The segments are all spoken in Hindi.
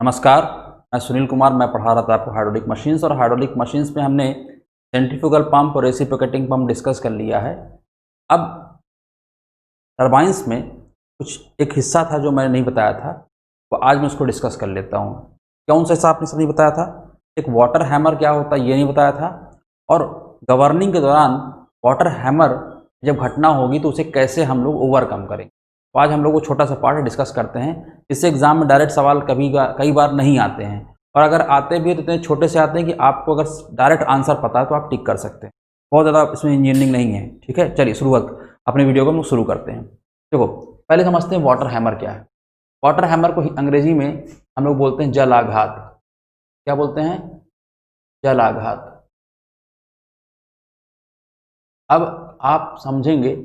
नमस्कार, मैं सुनील कुमार। मैं पढ़ा रहा था आपको हाइड्रोलिक मशीन्स, और हाइड्रोलिक मशीन्स में हमने सेंट्रीफ्यूगल पंप और रेसिप्रोकेटिंग पंप डिस्कस कर लिया है। अब टरबाइंस में कुछ एक हिस्सा था जो मैंने नहीं बताया था, वो आज मैं उसको डिस्कस कर लेता हूँ। कौन सा हिस्सा आपने नहीं बताया था? एक वाटर हैमर क्या होता है ये नहीं बताया था, और गवर्निंग के दौरान वाटर हैमर जब घटना होगी तो उसे कैसे हम लोग ओवरकम करेंगे। तो आज हम लोग वो छोटा सा पार्ट डिस्कस करते हैं। इससे एग्जाम में डायरेक्ट सवाल कई बार नहीं आते हैं, और अगर आते भी तो इतने छोटे से आते हैं कि आपको अगर डायरेक्ट आंसर पता है तो आप टिक कर सकते हैं। बहुत ज़्यादा इसमें इंजीनियरिंग नहीं है। ठीक है, चलिए शुरुआत अपने वीडियो को हम शुरू करते हैं। देखो, पहले समझते हैं वाटर हैमर क्या है। वाटर हैमर को अंग्रेजी में हम लोग बोलते हैं जल आघात। क्या बोलते हैं? जल आघात। अब आप समझेंगे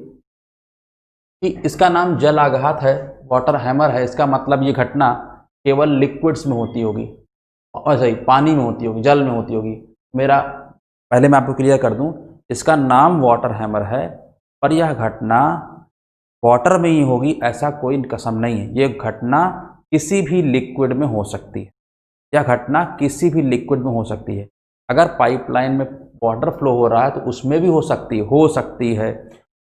कि इसका नाम जल आघात है, वाटर हैमर है, इसका मतलब ये घटना केवल लिक्विड्स में होती होगी, और सही पानी में होती होगी, जल में होती होगी। मेरा पहले मैं आपको क्लियर कर दूं, इसका नाम वाटर हैमर है, पर यह घटना वाटर में ही होगी ऐसा कोई कसम नहीं है। ये घटना किसी भी लिक्विड में हो सकती है। यह घटना किसी भी लिक्विड में हो सकती है। अगर पाइपलाइन में वाटर फ्लो हो रहा है तो उसमें भी हो सकती है।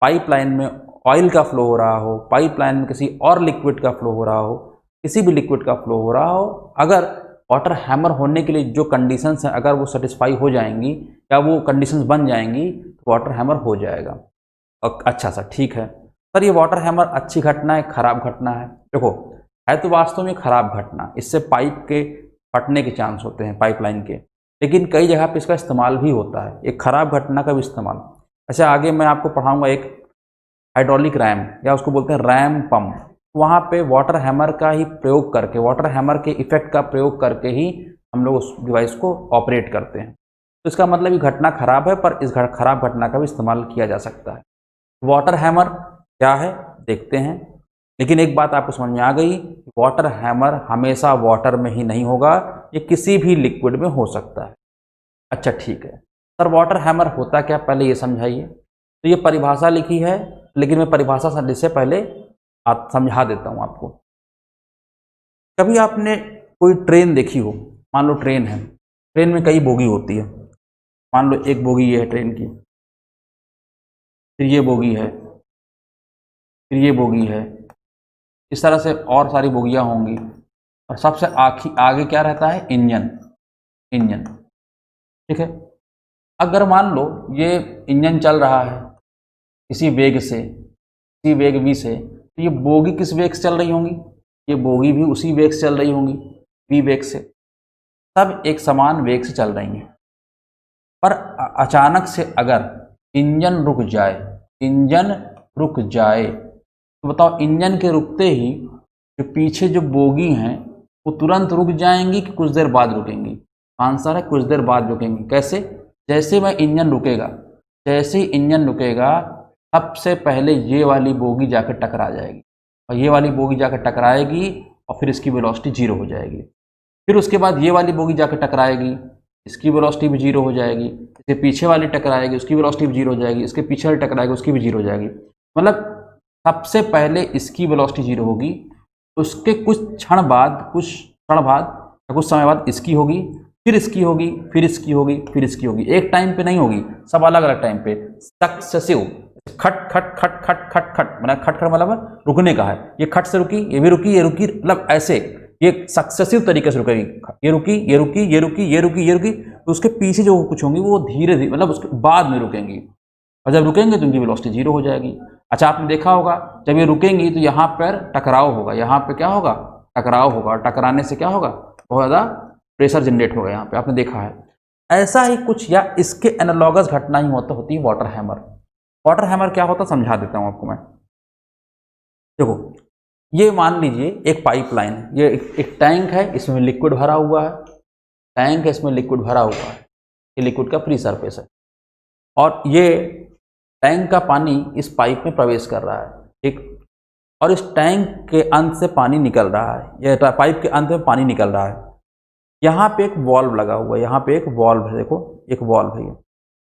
पाइपलाइन में ऑयल का फ्लो हो रहा हो, पाइपलाइन में किसी और लिक्विड का फ्लो हो रहा हो, किसी भी लिक्विड का फ्लो हो रहा हो, अगर वाटर हैमर होने के लिए जो कंडीशंस हैं अगर वो सेटिस्फाई हो जाएंगी या वो कंडीशंस बन जाएंगी तो वाटर हैमर हो जाएगा। अच्छा सा, ठीक है सर, ये वाटर हैमर अच्छी घटना है खराब घटना है? देखो, है तो वास्तव में खराब घटना। इससे पाइप के फटने के चांस होते हैं, पाइपलाइन के, लेकिन कई जगह पे इसका इस्तेमाल भी होता है, एक खराब घटना का भी इस्तेमाल। अच्छा, आगे मैं आपको पढ़ाऊंगा एक हाइड्रोलिक रैम, या उसको बोलते हैं रैम पंप। वहाँ पे वाटर हैमर का ही प्रयोग करके, वाटर हैमर के इफेक्ट का प्रयोग करके ही हम लोग उस डिवाइस को ऑपरेट करते हैं। तो इसका मतलब ये घटना खराब है, पर इस खराब घटना का भी इस्तेमाल किया जा सकता है। वाटर हैमर क्या है देखते हैं, लेकिन एक बात आपको समझ में आ गई, वाटर हैमर हमेशा वाटर में ही नहीं होगा, ये किसी भी लिक्विड में हो सकता है। अच्छा ठीक है सर, वाटर हैमर होता क्या पहले ये समझाइए। तो ये परिभाषा लिखी है, लेकिन मैं परिभाषा से पहले समझा देता हूँ आपको। कभी आपने कोई ट्रेन देखी हो, मान लो ट्रेन है, ट्रेन में कई बोगी होती है। मान लो एक बोगी ये है ट्रेन की, फिर ये बोगी है, फिर ये बोगी है, इस तरह से और सारी बोगियां होंगी, और सबसे आगे क्या रहता है? इंजन। ठीक है, अगर मान लो ये इंजन चल रहा है किसी वेग से, किसी वेग v से, तो ये बोगी किस वेग से चल रही होंगी? ये बोगी भी उसी वेग से चल रही होंगी, v वेग से। सब एक समान वेग से चल रही हैं, पर अचानक से अगर इंजन रुक जाए तो बताओ, इंजन के रुकते ही जो पीछे जो बोगी हैं वो तुरंत रुक जाएंगी कि कुछ देर बाद रुकेंगी? आंसर है कुछ देर बाद रुकेंगी। कैसे? जैसे ही इंजन रुकेगा सबसे पहले ये वाली बोगी जाकर टकरा जाएगी, और ये वाली बोगी जाकर टकराएगी, और फिर इसकी वेलोसिटी जीरो हो जाएगी। फिर उसके बाद ये वाली बोगी जाकर टकराएगी, इसकी वेलोसिटी भी जीरो हो जाएगी। इसके पीछे वाली टकराएगी, उसकी वेलोसिटी भी जीरो हो जाएगी। इसके पीछे वाली टकराएगी, उसकी भी जीरो हो जाएगी। मतलब सबसे पहले इसकी वेलोसिटी जीरो होगी, उसके कुछ समय बाद इसकी होगी, फिर इसकी होगी, फिर इसकी होगी, फिर इसकी होगी। एक टाइम पे नहीं होगी, सब अलग अलग टाइम पे सक्सेसिव। खट खट खट खट खट खट मतलब खट खट मतलब रुकने का है। ये खट से रुकी, ये भी रुकी, ये रुकी, मतलब ऐसे ये सक्सेसिव तरीके से रुकेगी। ये रुकी, ये रुकी, ये रुकी, ये रुकी, ये रुकी, तो उसके पीछे जो कुछ होंगी वो धीरे धीरे मतलब उसके बाद में रुकेंगी, और जब रुकेंगे तो उनकी वेलोसिटी जीरो हो जाएगी। अच्छा, आपने देखा होगा जब ये रुकेंगी तो यहाँ पर टकराव होगा, यहाँ पे क्या होगा? टकराव होगा, और टकराने से क्या होगा? बहुत ज़्यादा प्रेशर जनरेट होगा यहाँ पे, आपने देखा है। ऐसा ही कुछ या इसके एनालॉगस घटना ही होती है वाटर हैमर। वाटर हैमर क्या होता है समझा देता हूँ आपको मैं। देखो, ये मान लीजिए एक पाइपलाइन है, ये एक टैंक है, इसमें लिक्विड भरा हुआ है। टैंक है, इसमें लिक्विड भरा हुआ है, ये लिक्विड का फ्री सरफेस है, और ये टैंक का पानी इस पाइप में प्रवेश कर रहा है। ठीक, और इस टैंक के अंत से पानी निकल रहा है, ये पाइप के अंत में पानी निकल रहा है। यहाँ पे एक वॉल्व लगा हुआ है, यहाँ पे एक वॉल्व है, देखो एक वॉल्व है।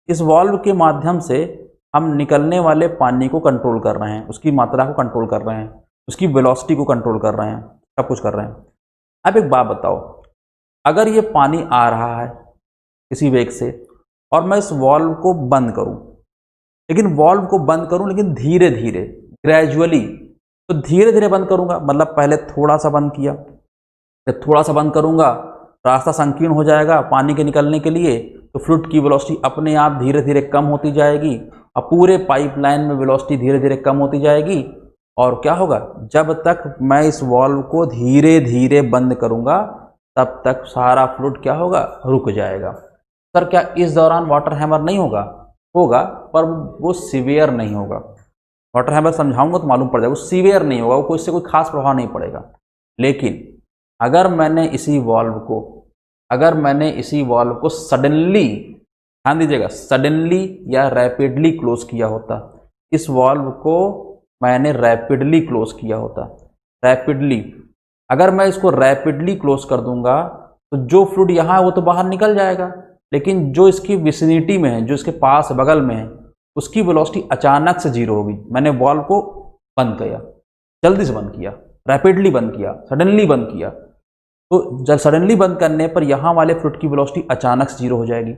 इस वॉल्व के माध्यम से हम निकलने वाले पानी को कंट्रोल कर रहे हैं, उसकी मात्रा को कंट्रोल कर रहे हैं, उसकी वेलोसिटी को कंट्रोल कर रहे हैं, सब कुछ कर रहे हैं। अब एक बात बताओ, अगर ये पानी आ रहा है किसी वेग से और मैं इस वॉल्व को बंद करूं, लेकिन वॉल्व को बंद करूं लेकिन धीरे धीरे, ग्रेजुअली, तो धीरे धीरे बंद करूंगा, मतलब पहले थोड़ा सा बंद किया, जब थोड़ा सा बंद करूंगा रास्ता संकीर्ण हो जाएगा पानी के निकलने के लिए, तो फ्लूइड की वेलोसिटी अपने आप धीरे धीरे कम होती जाएगी और पूरे पाइपलाइन में वेलोसिटी धीरे धीरे कम होती जाएगी। और क्या होगा, जब तक मैं इस वॉल्व को धीरे धीरे बंद करूंगा तब तक सारा फ्लूइड क्या होगा, रुक जाएगा। सर क्या इस दौरान वाटर हैमर नहीं होगा? होगा, पर वो सीवियर नहीं होगा। वाटर हैमर समझाऊंगा तो मालूम पड़ जाएगा, वो सीवियर नहीं होगा, वो इससे कोई खास प्रभाव नहीं पड़ेगा। लेकिन अगर मैंने इसी वॉल्व को सडनली, ध्यान दीजिएगा, सडनली या रैपिडली क्लोज किया होता, इस वॉल्व को मैंने रैपिडली क्लोज किया होता, रैपिडली, अगर मैं इसको रैपिडली क्लोज कर दूंगा तो जो फ्लूइड यहाँ है वो तो बाहर निकल जाएगा, लेकिन जो इसकी विसिनिटी में है, जो इसके पास बगल में है, उसकी वेलोसिटी अचानक से जीरो होगी। मैंने वॉल्व को बंद किया, जल्दी से बंद किया, रैपिडली बंद किया, सडनली बंद किया, तो जब सडनली बंद करने पर यहाँ वाले फ्लूइड की वेलोसिटी अचानक से जीरो हो जाएगी।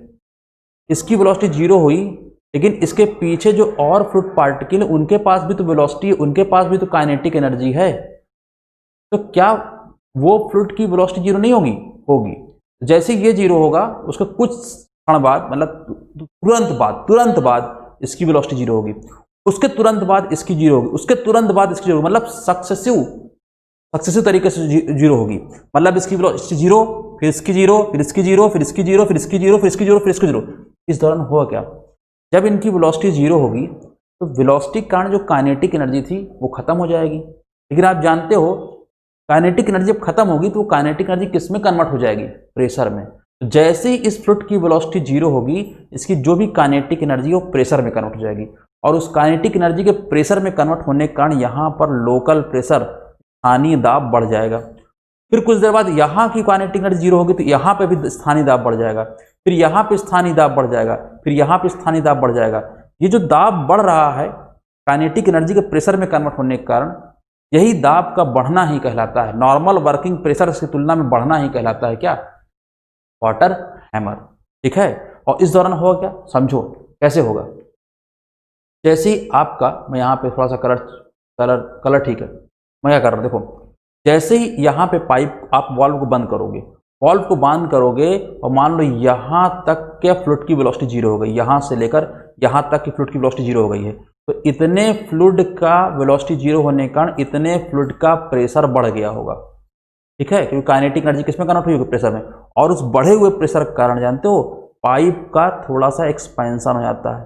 इसकी वेलोसिटी जीरो हुई, लेकिन इसके पीछे जो और फ्लूइड पार्टिकल उनके पास भी तो वेलोसिटी, उनके पास भी तो काइनेटिक एनर्जी है, तो क्या वो फ्लूइड की वेलोसिटी जीरो नहीं होगी? होगी। जैसे ये जीरो होगा उसके कुछ क्षण बाद, मतलब तुरंत बाद इसकी वेलोसिटी जीरो होगी, उसके तुरंत बाद इसकी जीरो होगी, उसके तुरंत बाद इसकी जीरो होगी, मतलब सक्सेसिव तरीके से जीरो होगी। मतलब इसकी वेलोसिटी जीरो, फिर इसकी जीरो, फिर इसकी जीरो, फिर इसकी जीरो, फिर इसकी जीरो, फिर इसकी जीरो, फिर इसकी जीरो। इस दौरान होगा क्या, जब इनकी वेलोसिटी जीरो होगी तो वेलोसिटी के कारण जो काइनेटिक एनर्जी थी वो खत्म हो जाएगी। लेकिन आप जानते हो काइनेटिक एनर्जी जब खत्म होगी तो वो काइनेटिक एनर्जी किस में कन्वर्ट हो जाएगी? प्रेशर में। तो जैसे ही इस फ्लूइड की वेलोसिटी जीरो होगी, इसकी जो भी काइनेटिक एनर्जी वो प्रेशर में कन्वर्ट हो जाएगी, और उस काइनेटिक एनर्जी के प्रेशर में कन्वर्ट होने के कारण यहाँ पर लोकल प्रेशर, स्थानीय दाब बढ़ जाएगा। फिर कुछ देर बाद यहाँ की काइनेटिक एनर्जी जीरो होगी तो यहाँ पे भी स्थानीय दाब बढ़ जाएगा, फिर यहाँ पे स्थानीय दाब बढ़ जाएगा, फिर यहाँ पे स्थानीय दाब बढ़ जाएगा। ये जो दाब बढ़ रहा है काइनेटिक एनर्जी के प्रेशर में कन्वर्ट होने के कारण, यही दाब का बढ़ना ही कहलाता है। नॉर्मल वर्किंग प्रेशर की तुलना में बढ़ना ही कहलाता है क्या? Water hammer. ठीक है। और इस दौरान होगा क्या, समझो कैसे होगा। जैसे ही आपका, मैं यहाँ पे थोड़ा सा कलर ठीक है, मैं क्या कर रहा हूँ देखो, जैसे ही यहाँ पे पाइप आप वॉल्व को बंद करोगे, वॉल्व को बंद करोगे और मान लो यहाँ तक के फ्लूइड की वेलोसिटी जीरो हो गई, यहाँ से लेकर यहाँ तक की फ्लूइड की वेलोसिटी जीरो हो गई है, तो इतने फ्लूइड का वेलोसिटी जीरो होने के कारण इतने फ्लूइड का प्रेशर बढ़ गया होगा। ठीक है, क्योंकि काइनेटिक एनर्जी किसमें कन्वर्ट हुई होगी? प्रेशर में। और उस बढ़े हुए प्रेशर के कारण जानते हो पाइप का थोड़ा सा एक्सपेंशन हो जाता है,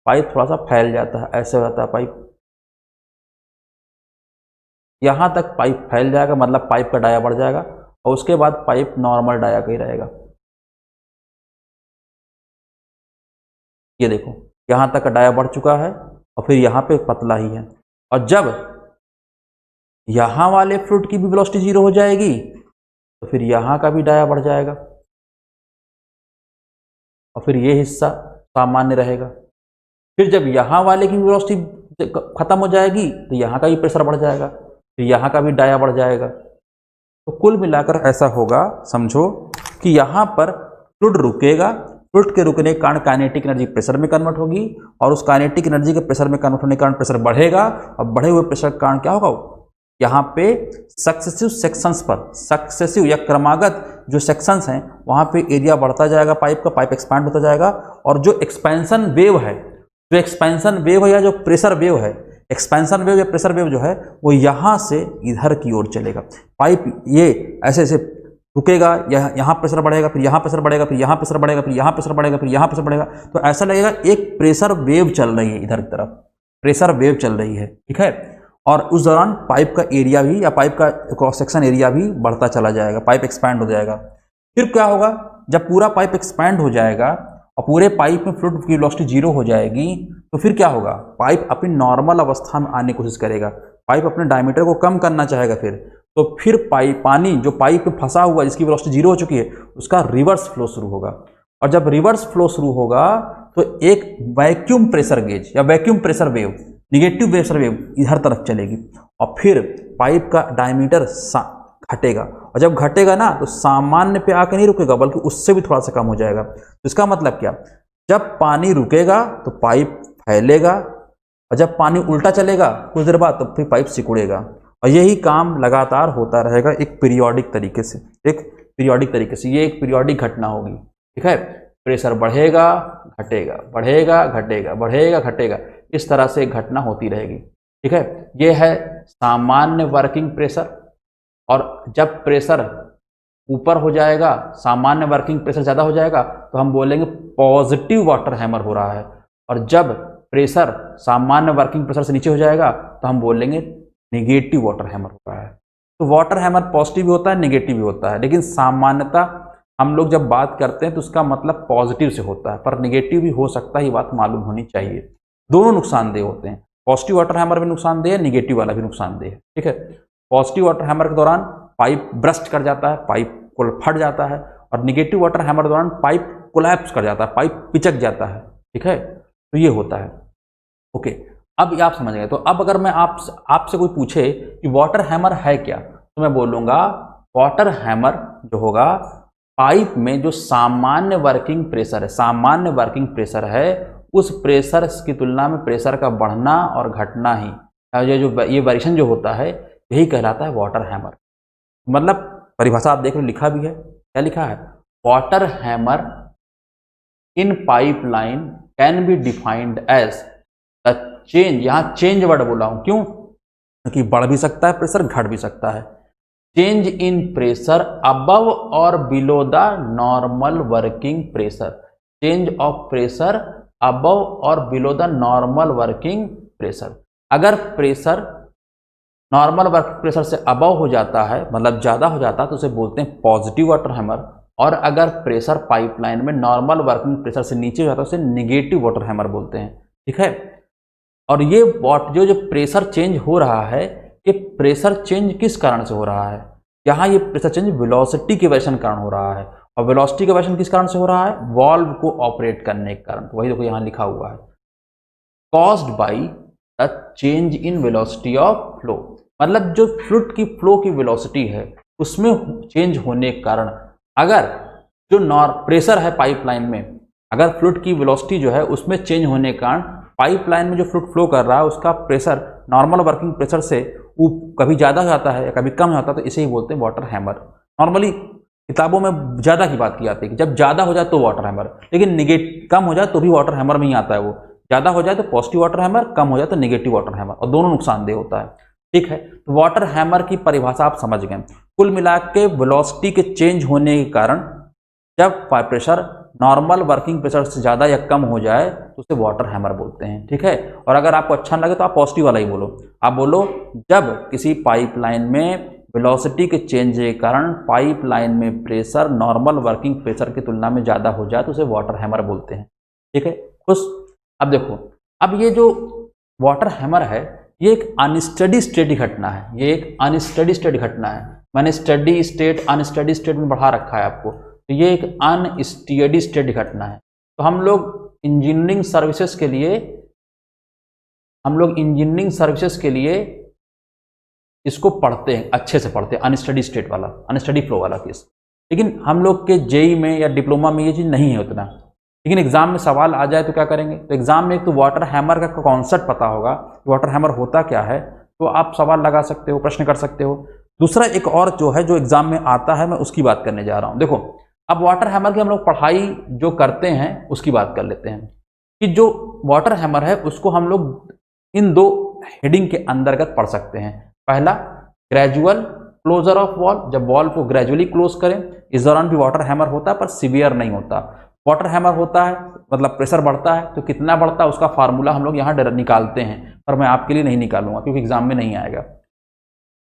पाइप थोड़ा सा फैल जाता है, ऐसे हो जाता है पाइप, यहाँ तक पाइप फैल जाएगा, मतलब पाइप का डाया बढ़ जाएगा, और उसके बाद पाइप नॉर्मल डाया का ही रहेगा। ये देखो यहाँ तक का डाया बढ़ चुका है और फिर यहाँ पे पतला ही है, और जब यहाँ वाले फ्लूइड की भी वेलोसिटी जीरो हो जाएगी तो फिर यहाँ का भी डाया बढ़ जाएगा और फिर ये हिस्सा सामान्य रहेगा। फिर जब यहाँ वाले की वेलोसिटी खत्म हो जाएगी तो यहाँ का भी प्रेशर बढ़ जाएगा, फिर यहाँ का भी डाया बढ़ जाएगा। तो कुल मिलाकर ऐसा होगा, समझो कि यहाँ पर फ्लूइड रुकेगा, फ्लूइड के रुकने के कारण काइनेटिक एनर्जी प्रेशर में कन्वर्ट होगी, और उस काइनेटिक एनर्जी के प्रेशर में कन्वर्ट होने के कारण प्रेशर बढ़ेगा, और बढ़े हुए प्रेशर के कारण क्या होगा, यहाँ पे सक्सेसिव सेक्शंस पर, सक्सेसिव या क्रमागत जो सेक्शंस हैं वहाँ पे एरिया बढ़ता जाएगा पाइप का, पाइप एक्सपैंड होता जाएगा, और जो एक्सपेंशन वेव है, जो एक्सपेंशन वेव है या जो प्रेशर वेव है, एक्सपेंशन वेव या प्रेशर वेव जो है वो यहाँ से इधर की ओर चलेगा। पाइप ये ऐसे ऐसे रुकेगा, यहाँ प्रेशर बढ़ेगा, फिर यहाँ प्रेशर बढ़ेगा, फिर यहाँ प्रेशर बढ़ेगा, फिर यहाँ प्रेशर बढ़ेगा, फिर यहाँ प्रेशर बढ़ेगा, तो ऐसा लगेगा एक प्रेशर वेव चल रही है, इधर की तरफ प्रेशर वेव चल रही है। ठीक है। और उस दौरान पाइप का एरिया भी या पाइप का क्रॉस सेक्शन एरिया भी बढ़ता चला जाएगा, पाइप एक्सपैंड हो जाएगा। फिर क्या होगा, जब पूरा पाइप एक्सपैंड हो जाएगा और पूरे पाइप में फ्लूइड की वेलोसिटी जीरो हो जाएगी, तो फिर क्या होगा, पाइप अपनी नॉर्मल अवस्था में आने की कोशिश करेगा, पाइप अपने डायमीटर को कम करना चाहेगा। फिर पानी जो पाइप में फंसा हुआ जिसकी वेलोसिटी जीरो हो चुकी है उसका रिवर्स फ्लो शुरू होगा, और जब रिवर्स फ्लो शुरू होगा तो एक वैक्यूम प्रेशर गेज या vacuum pressure wave, negative pressure wave इधर तरफ चलेगी, और फिर पाइप का डायमीटर घटेगा, और जब घटेगा ना तो सामान्य पे आके नहीं रुकेगा बल्कि उससे भी थोड़ा सा कम हो जाएगा। तो इसका मतलब क्या, जब पानी रुकेगा तो पाइप फैलेगा, और जब पानी उल्टा चलेगा कुछ देर बाद तो फिर पाइप सिकुड़ेगा, और यही काम लगातार होता रहेगा एक पीरियोडिक तरीके से, ये एक पीरियोडिक घटना होगी। ठीक है, प्रेशर बढ़ेगा घटेगा, बढ़ेगा घटेगा, बढ़ेगा घटेगा, इस तरह से एक घटना होती रहेगी। ठीक है, ये है सामान्य वर्किंग प्रेशर। और जब प्रेशर ऊपर हो जाएगा, सामान्य वर्किंग प्रेशर ज़्यादा हो जाएगा, तो हम बोलेंगे पॉजिटिव वाटर हैमर हो रहा है। और जब प्रेशर सामान्य वर्किंग प्रेशर से नीचे हो जाएगा तो हम बोलेंगे नेगेटिव वाटर हैमर हो रहा है। तो वाटर हैमर पॉजिटिव भी होता है, नेगेटिव भी होता है, लेकिन सामान्यतः हम लोग जब बात करते हैं तो उसका मतलब पॉजिटिव से होता है, पर नेगेटिव भी हो सकता है, ये बात मालूम होनी चाहिए। दोनों नुकसानदेह होते हैं, पॉजिटिव वाटर हैमर भी नुकसानदेह है, नेगेटिव वाला भी नुकसानदेह है। ठीक है, पॉजिटिव वाटर हैमर के दौरान पाइप ब्रस्ट कर जाता है, पाइप फट जाता है, और नेगेटिव वाटर हैमर के दौरान पाइप कोलैप्स कर जाता है, पाइप पिचक जाता है। ठीक है, तो ये होता है। ओके, अब आप समझ गए। तो अब अगर मैं आपसे कोई पूछे कि वाटर हैमर है क्या, तो मैं बोलूँगा वाटर हैमर जो होगा, पाइप में जो सामान्य वर्किंग प्रेशर है, उस प्रेशर की तुलना में प्रेशर का बढ़ना और घटना ही, ये वेरिएशन जो होता है, यही कहलाता है वाटर हैमर। मतलब परिभाषा आप देख लो, लिखा भी है, क्या लिखा है, water hammer in pipeline can be defined as the change, यहाँ चेंज वर्ड बोला हूं, क्यों, क्योंकि बढ़ भी सकता है प्रेशर, घट भी सकता है, चेंज इन प्रेशर अबव और below the normal working pressure, change of pressure above और below the normal working pressure. अगर प्रेशर नॉर्मल वर्किंग प्रेशर से अबव हो जाता है, मतलब ज़्यादा हो जाता है, तो उसे बोलते हैं पॉजिटिव वाटर हैमर। और अगर प्रेशर पाइपलाइन में नॉर्मल वर्किंग प्रेशर से नीचे हो जाता है, उसे निगेटिव वाटर हैमर बोलते हैं। ठीक है, और ये जो प्रेशर चेंज हो रहा है, ये प्रेशर चेंज किस कारण से हो रहा है, यहाँ ये प्रेशर चेंज वेलोसिटी के वेरिएशन के कारण हो रहा है। और वेलोसिटी का वेरिएशन किस कारण से हो रहा है, वॉल्व को ऑपरेट करने के कारण। तो वही देखो यहाँ लिखा हुआ है, caused by the change in velocity of flow, मतलब जो फ्लूइड की फ्लो की वेलोसिटी है उसमें चेंज होने के कारण, अगर जो प्रेशर है पाइपलाइन में, अगर फ्लूइड की वेलोसिटी जो है उसमें चेंज होने के कारण पाइपलाइन में जो फ्लूइड फ्लो कर रहा है उसका प्रेशर नॉर्मल वर्किंग प्रेशर से कभी ज़्यादा हो जाता है या कभी कम हो जाता है, तो इसे ही बोलते हैं वाटर हैमर। नॉर्मली किताबों में ज़्यादा की बात की जाती है कि जब ज़्यादा हो जाए तो वाटर हैमर, लेकिन कम हो जाए तो भी वाटर हैमर में ही आता है। वो ज़्यादा हो जाए तो पॉजिटिव वाटर हैमर, कम हो जाए तो नेगेटिव वाटर हैमर, और दोनों नुकसानदेह होता है। ठीक है, तो वाटर हैमर की परिभाषा आप समझ गए। कुल मिला के वेलोसिटी के चेंज होने के कारण जब प्रेशर नॉर्मल वर्किंग प्रेशर से ज़्यादा या कम हो जाए तो उसे वाटर हैमर बोलते हैं। ठीक है, और अगर आपको अच्छा लगे तो आप पॉजिटिव वाला ही बोलो, आप बोलो जब किसी पाइपलाइन में वेलोसिटी के चेंज के कारण पाइपलाइन में प्रेशर नॉर्मल वर्किंग प्रेशर की तुलना में ज़्यादा हो जाए तो उसे वाटर हैमर बोलते हैं। ठीक है, खुश। अब देखो, अब ये जो वाटर हैमर है ये एक अनस्टडी स्टेट घटना है, ये एक अनस्टडी स्टेट घटना है। मैंने स्टडी स्टेट अनस्टडी स्टेट में बढ़ा रखा है आपको, तो ये एक अनस्टडी स्टेट घटना है। तो हम लोग इंजीनियरिंग सर्विसेज के लिए इसको पढ़ते हैं, अच्छे से पढ़ते हैं, अनस्टडी स्टेट वाला, अनस्टडी फ्लो वाला केस। लेकिन हम लोग के जेई में या डिप्लोमा में ये चीज़ नहीं है उतना, लेकिन एग्जाम में सवाल आ जाए तो क्या करेंगे, तो एग्जाम में एक तो वाटर हैमर का कॉन्सेप्ट पता होगा, वाटर हैमर होता क्या है, तो आप सवाल लगा सकते हो, प्रश्न कर सकते हो। दूसरा एक और जो है जो एग्जाम में आता है, मैं उसकी बात करने जा रहा हूँ। देखो, अब वाटर हैमर की हम लोग पढ़ाई जो करते हैं उसकी बात कर लेते हैं कि जो वाटर हैमर है उसको हम लोग इन दो हेडिंग के अंतर्गत पढ़ सकते हैं। पहला, ग्रेजुअल क्लोजर ऑफ वॉल्व, जब वॉल्व को ग्रेजुअली क्लोज करें, इस दौरान भी वाटर हैमर होता है पर सीवियर नहीं होता। वाटर हैमर होता है मतलब प्रेशर बढ़ता है, तो कितना बढ़ता है उसका फार्मूला हम लोग यहाँ निकालते हैं, पर मैं आपके लिए नहीं निकालूंगा क्योंकि एग्जाम में नहीं आएगा।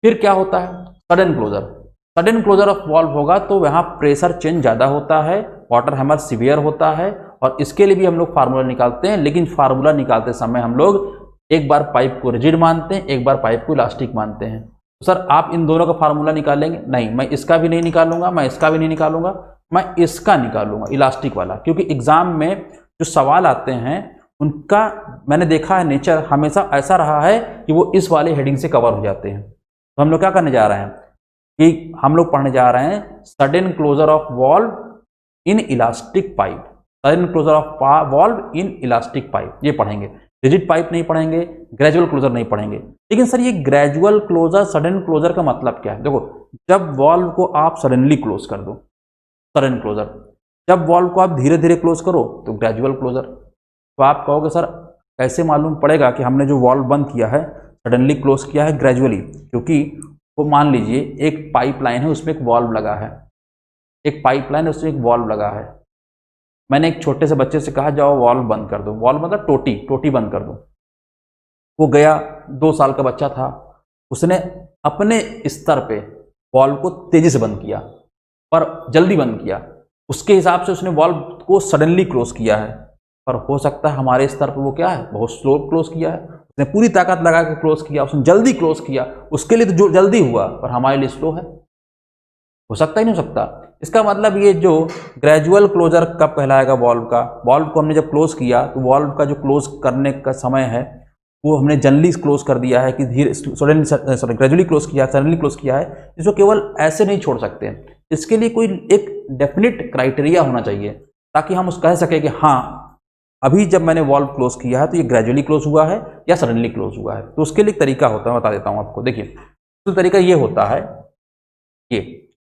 फिर क्या होता है, sudden closure, sudden closure of valve होगा तो यहाँ प्रेशर चेंज ज़्यादा होता है, वाटर हैमर सीवियर होता है, और इसके लिए भी हम लोग फार्मूला निकालते हैं। लेकिन फार्मूला निकालते समय हम लोग एक बार पाइप को रिजिड मानते हैं, एक बार पाइप को इलास्टिक मानते हैं। तो सर आप इन दोनों का फार्मूला निकालेंगे, नहीं, मैं इसका भी नहीं निकालूंगा, मैं इसका भी नहीं निकालूंगा, मैं इसका निकालूंगा, इलास्टिक वाला, क्योंकि एग्जाम में जो सवाल आते हैं उनका मैंने देखा है नेचर हमेशा ऐसा रहा है कि वो इस वाले हेडिंग से कवर हो जाते हैं। तो हम लोग क्या करने जा रहे हैं, कि हम लोग पढ़ने जा रहे हैं sudden closure of valve in elastic pipe, sudden closure of valve in elastic pipe, ये पढ़ेंगे। रिजिड पाइप नहीं पढ़ेंगे, ग्रेजुअल क्लोजर नहीं पढ़ेंगे। लेकिन सर ये ग्रेजुअल क्लोजर, सडन क्लोजर का मतलब क्या है? देखो, जब वॉल्व को आप सडनली क्लोज कर दो, सडन क्लोजर, जब वॉल्व को आप धीरे धीरे क्लोज करो तो ग्रेजुअल क्लोजर। तो आप कहोगे सर कैसे मालूम पड़ेगा कि हमने जो वॉल्व बंद किया है सडनली क्लोज किया है ग्रेजुअली? क्योंकि वो मान लीजिए एक पाइपलाइन है, उसमें एक वॉल्व लगा है, एक पाइपलाइन है उसमें एक वॉल्व लगा है। मैंने एक छोटे से बच्चे से कहा जाओ वॉल्व बंद कर दो, वॉल्व मतलब टोटी बंद कर दो। वो गया, 2 साल का बच्चा था, उसने अपने स्तर पे वॉल्व को तेजी से बंद किया, पर जल्दी बंद किया। उसके हिसाब से उसने वॉल्व को सडनली क्लोज किया है, पर हो सकता है हमारे स्तर पर वो क्या है, बहुत स्लो क्लोज किया है। उसने पूरी ताकत लगा के क्लोज किया, उसने जल्दी क्लोज किया, उसके लिए तो जो जल्दी हुआ पर हमारे लिए स्लो है। हो सकता ही नहीं हो सकता। इसका मतलब ये जो ग्रेजुअल क्लोजर कब कहलाएगा वॉल्व का? वॉल्व को हमने जब क्लोज किया तो वॉल्व का जो क्लोज करने का समय है वो हमने जल्दी क्लोज कर दिया है कि धीरे सडनली ग्रेजुअली क्लोज किया, सडनली क्लोज किया है। इसको केवल ऐसे नहीं छोड़ सकते, इसके लिए कोई एक डेफिनिट क्राइटेरिया होना चाहिए ताकि हम उस कह सके कि हाँ अभी जब मैंने वॉल्व क्लोज किया है तो ये ग्रेजुअली क्लोज हुआ है या सडनली क्लोज हुआ है। तो उसके लिए एक तरीका होता है, बता देता हूँ आपको। देखिए, तो तरीका ये होता है ये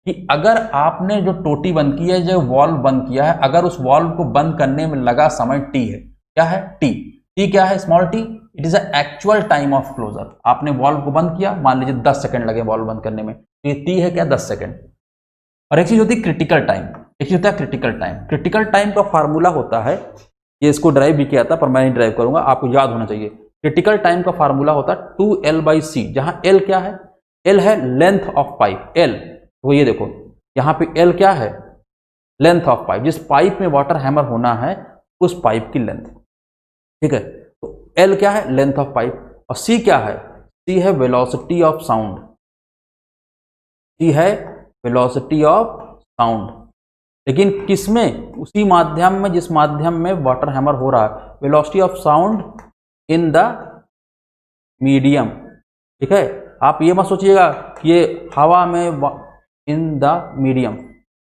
कि अगर आपने जो टोटी बंद की है, जो वॉल्व बंद किया है, अगर उस वॉल्व को बंद करने में लगा समय टी है, क्या है? टी क्या है? Small T, it is actual time of closure. आपने वॉल्व को बंद किया, मान लीजिए 10 सेकंड लगे वॉल्व बंद करने में, तो ये टी है क्या? 10 सेकंड। और एक चीज होती है क्रिटिकल टाइम, एक चीज होता है क्रिटिकल टाइम। क्रिटिकल टाइम का फार्मूला होता है, ये इसको ड्राइव भी किया था पर मैं नहीं ड्राइव करूंगा, आपको याद होना चाहिए। क्रिटिकल टाइम का फार्मूला होता है 2L/C, जहां L क्या है? L है लेंथ ऑफ पाइप, L। तो ये देखो यहाँ पे L क्या है? लेंथ ऑफ पाइप, जिस पाइप में वाटर हैमर होना है उस पाइप की लेंथ, ठीक है। तो L क्या है? Length of pipe. और C क्या है? C है वेलोसिटी ऑफ साउंड, C है वेलोसिटी ऑफ साउंड। लेकिन किसमें? उसी माध्यम में जिस माध्यम में वाटर हैमर हो रहा है। Velocity of sound in the medium, ठीक है। आप ये मत सोचिएगा कि ये हवा में, इन द मीडियम,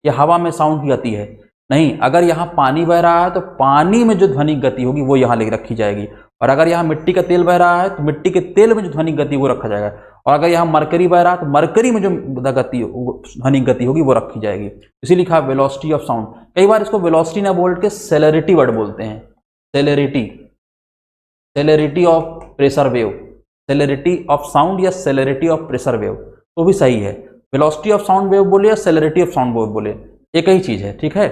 ये हवा में साउंड की गति है, नहीं। अगर यहाँ पानी बह रहा है तो पानी में जो ध्वनिक गति होगी वो यहाँ ले रखी जाएगी, और अगर यहाँ मिट्टी का तेल बह रहा है तो मिट्टी के तेल में जो ध्वनिक गति वो रखा जाएगा, और अगर यहाँ मरकरी बह रहा है तो मरकरी में जो गति ध्वनिक गति होगी वो रखी जाएगी। इसी लिखा है वेलोसिटी ऑफ साउंड। कई बार इसको वेलोसिटी ना बोल के सेलेरिटी वर्ड बोलते हैं, celerity, celerity of pressure wave, celerity of sound या सेलेरिटी ऑफ प्रेशर वेव, तो भी सही है। वेलोसिटी ऑफ साउंड वेव बोले या सेलेरिटी ऑफ साउंड वेव बोले, एक ही चीज है, ठीक है।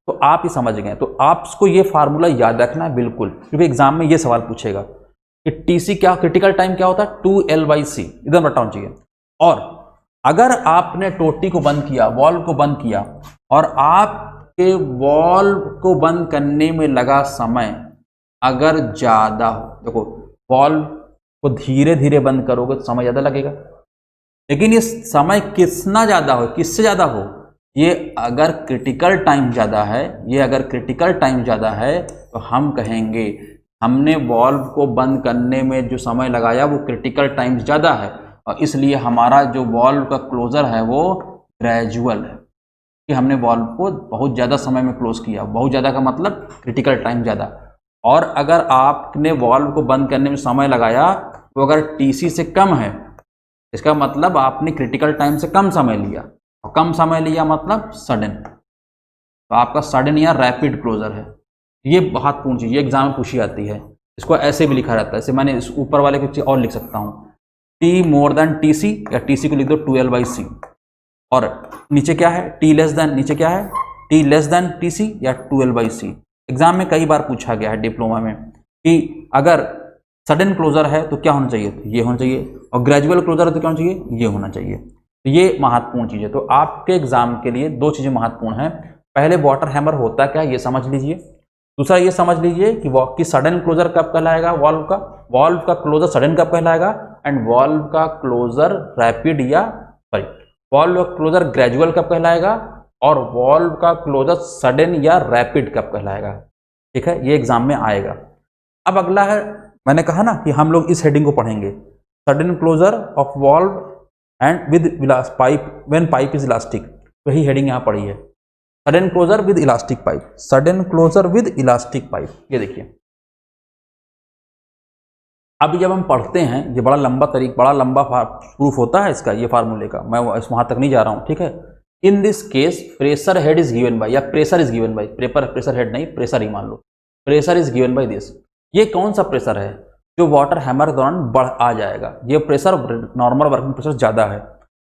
तो आप ही समझ गए। तो आपको ये फार्मूला याद रखना है बिल्कुल, क्योंकि एग्जाम में ये सवाल पूछेगा कि टीसी क्या, क्रिटिकल टाइम क्या होता है? 2L/C, इधर बताना चाहिए। और अगर आपने टोटी को बंद किया, वॉल्व को बंद किया, और आपके वॉल्व को बंद करने में लगा समय अगर ज्यादा हो, देखो वॉल्व को धीरे धीरे बंद करोगे तो समय ज्यादा लगेगा, लेकिन ये समय कितना ज्यादा हो, किससे ज्यादा हो? ये अगर क्रिटिकल टाइम ज्यादा है, ये अगर क्रिटिकल टाइम ज्यादा है तो हम कहेंगे हमने वॉल्व को बंद करने में जो समय लगाया वो क्रिटिकल टाइम ज्यादा है, और इसलिए हमारा जो वॉल्व का क्लोजर है वो ग्रेजुअल है, कि हमने वॉल्व को बहुत ज़्यादा समय में क्लोज किया। बहुत ज़्यादा का मतलब क्रिटिकल टाइम ज़्यादा। और अगर आपने वॉल्व को बंद करने में समय लगाया वो अगर टीसी से कम है, इसका मतलब आपने क्रिटिकल टाइम से कम समय लिया, और कम समय लिया मतलब सडन, तो आपका सडन या रैपिड क्लोजर है। ये महत्वपूर्ण चीज़, ये एग्जाम में पूछी जाती है। इसको ऐसे भी लिखा रहता है, जैसे मैंने इस ऊपर वाले को और लिख सकता हूँ, टी मोर देन टीसी, या टीसी को लिख दो 2L/C, और नीचे क्या है? टी लेस देन, नीचे क्या है? टी लेस देन टीसी या 2L/C। एग्जाम में कई बार पूछा गया है डिप्लोमा में कि अगर सडन क्लोजर है तो क्या होना चाहिए? तो ये होना चाहिए, और ग्रेजुअल क्लोजर है तो क्या होना चाहिए? ये होना चाहिए। तो ये महत्वपूर्ण चीज़ है। तो आपके एग्जाम के लिए 2 चीज़ें महत्वपूर्ण हैं। पहले वाटर हैमर होता क्या ये समझ लीजिए, दूसरा ये समझ लीजिए कि सडन क्लोजर कब कहलाएगा वॉल्व का क्लोजर सडन कब कहलाएगा, एंड वॉल्व का क्लोजर रैपिड या सॉरी वॉल्व का क्लोजर ग्रेजुअल कब कहलाएगा, और वॉल्व का क्लोजर सडन या रैपिड कब कहलाएगा। ठीक है, ये एग्जाम में आएगा। अब अगला है, मैंने कहा ना कि हम लोग इस हेडिंग को पढ़ेंगे, sudden closure of valve and with pipe when pipe is elastic, वही हेडिंग यहाँ पड़ी है, sudden closure with elastic pipe, sudden closure with elastic pipe. ये देखिए अब जब हम पढ़ते हैं, ये बड़ा लंबा प्रूफ होता है इसका, ये फार्मूले का, मैं वहां तक नहीं जा रहा हूं, ठीक है। In this case pressure head is given by, या pressure is given by, pressure head नहीं, प्रेशर ही मान लो, pressure is given by this. ये कौन सा प्रेशर है जो वाटर हैमर के दौरान बढ़ आ जाएगा, ये प्रेशर नॉर्मल वर्किंग प्रेशर ज्यादा है।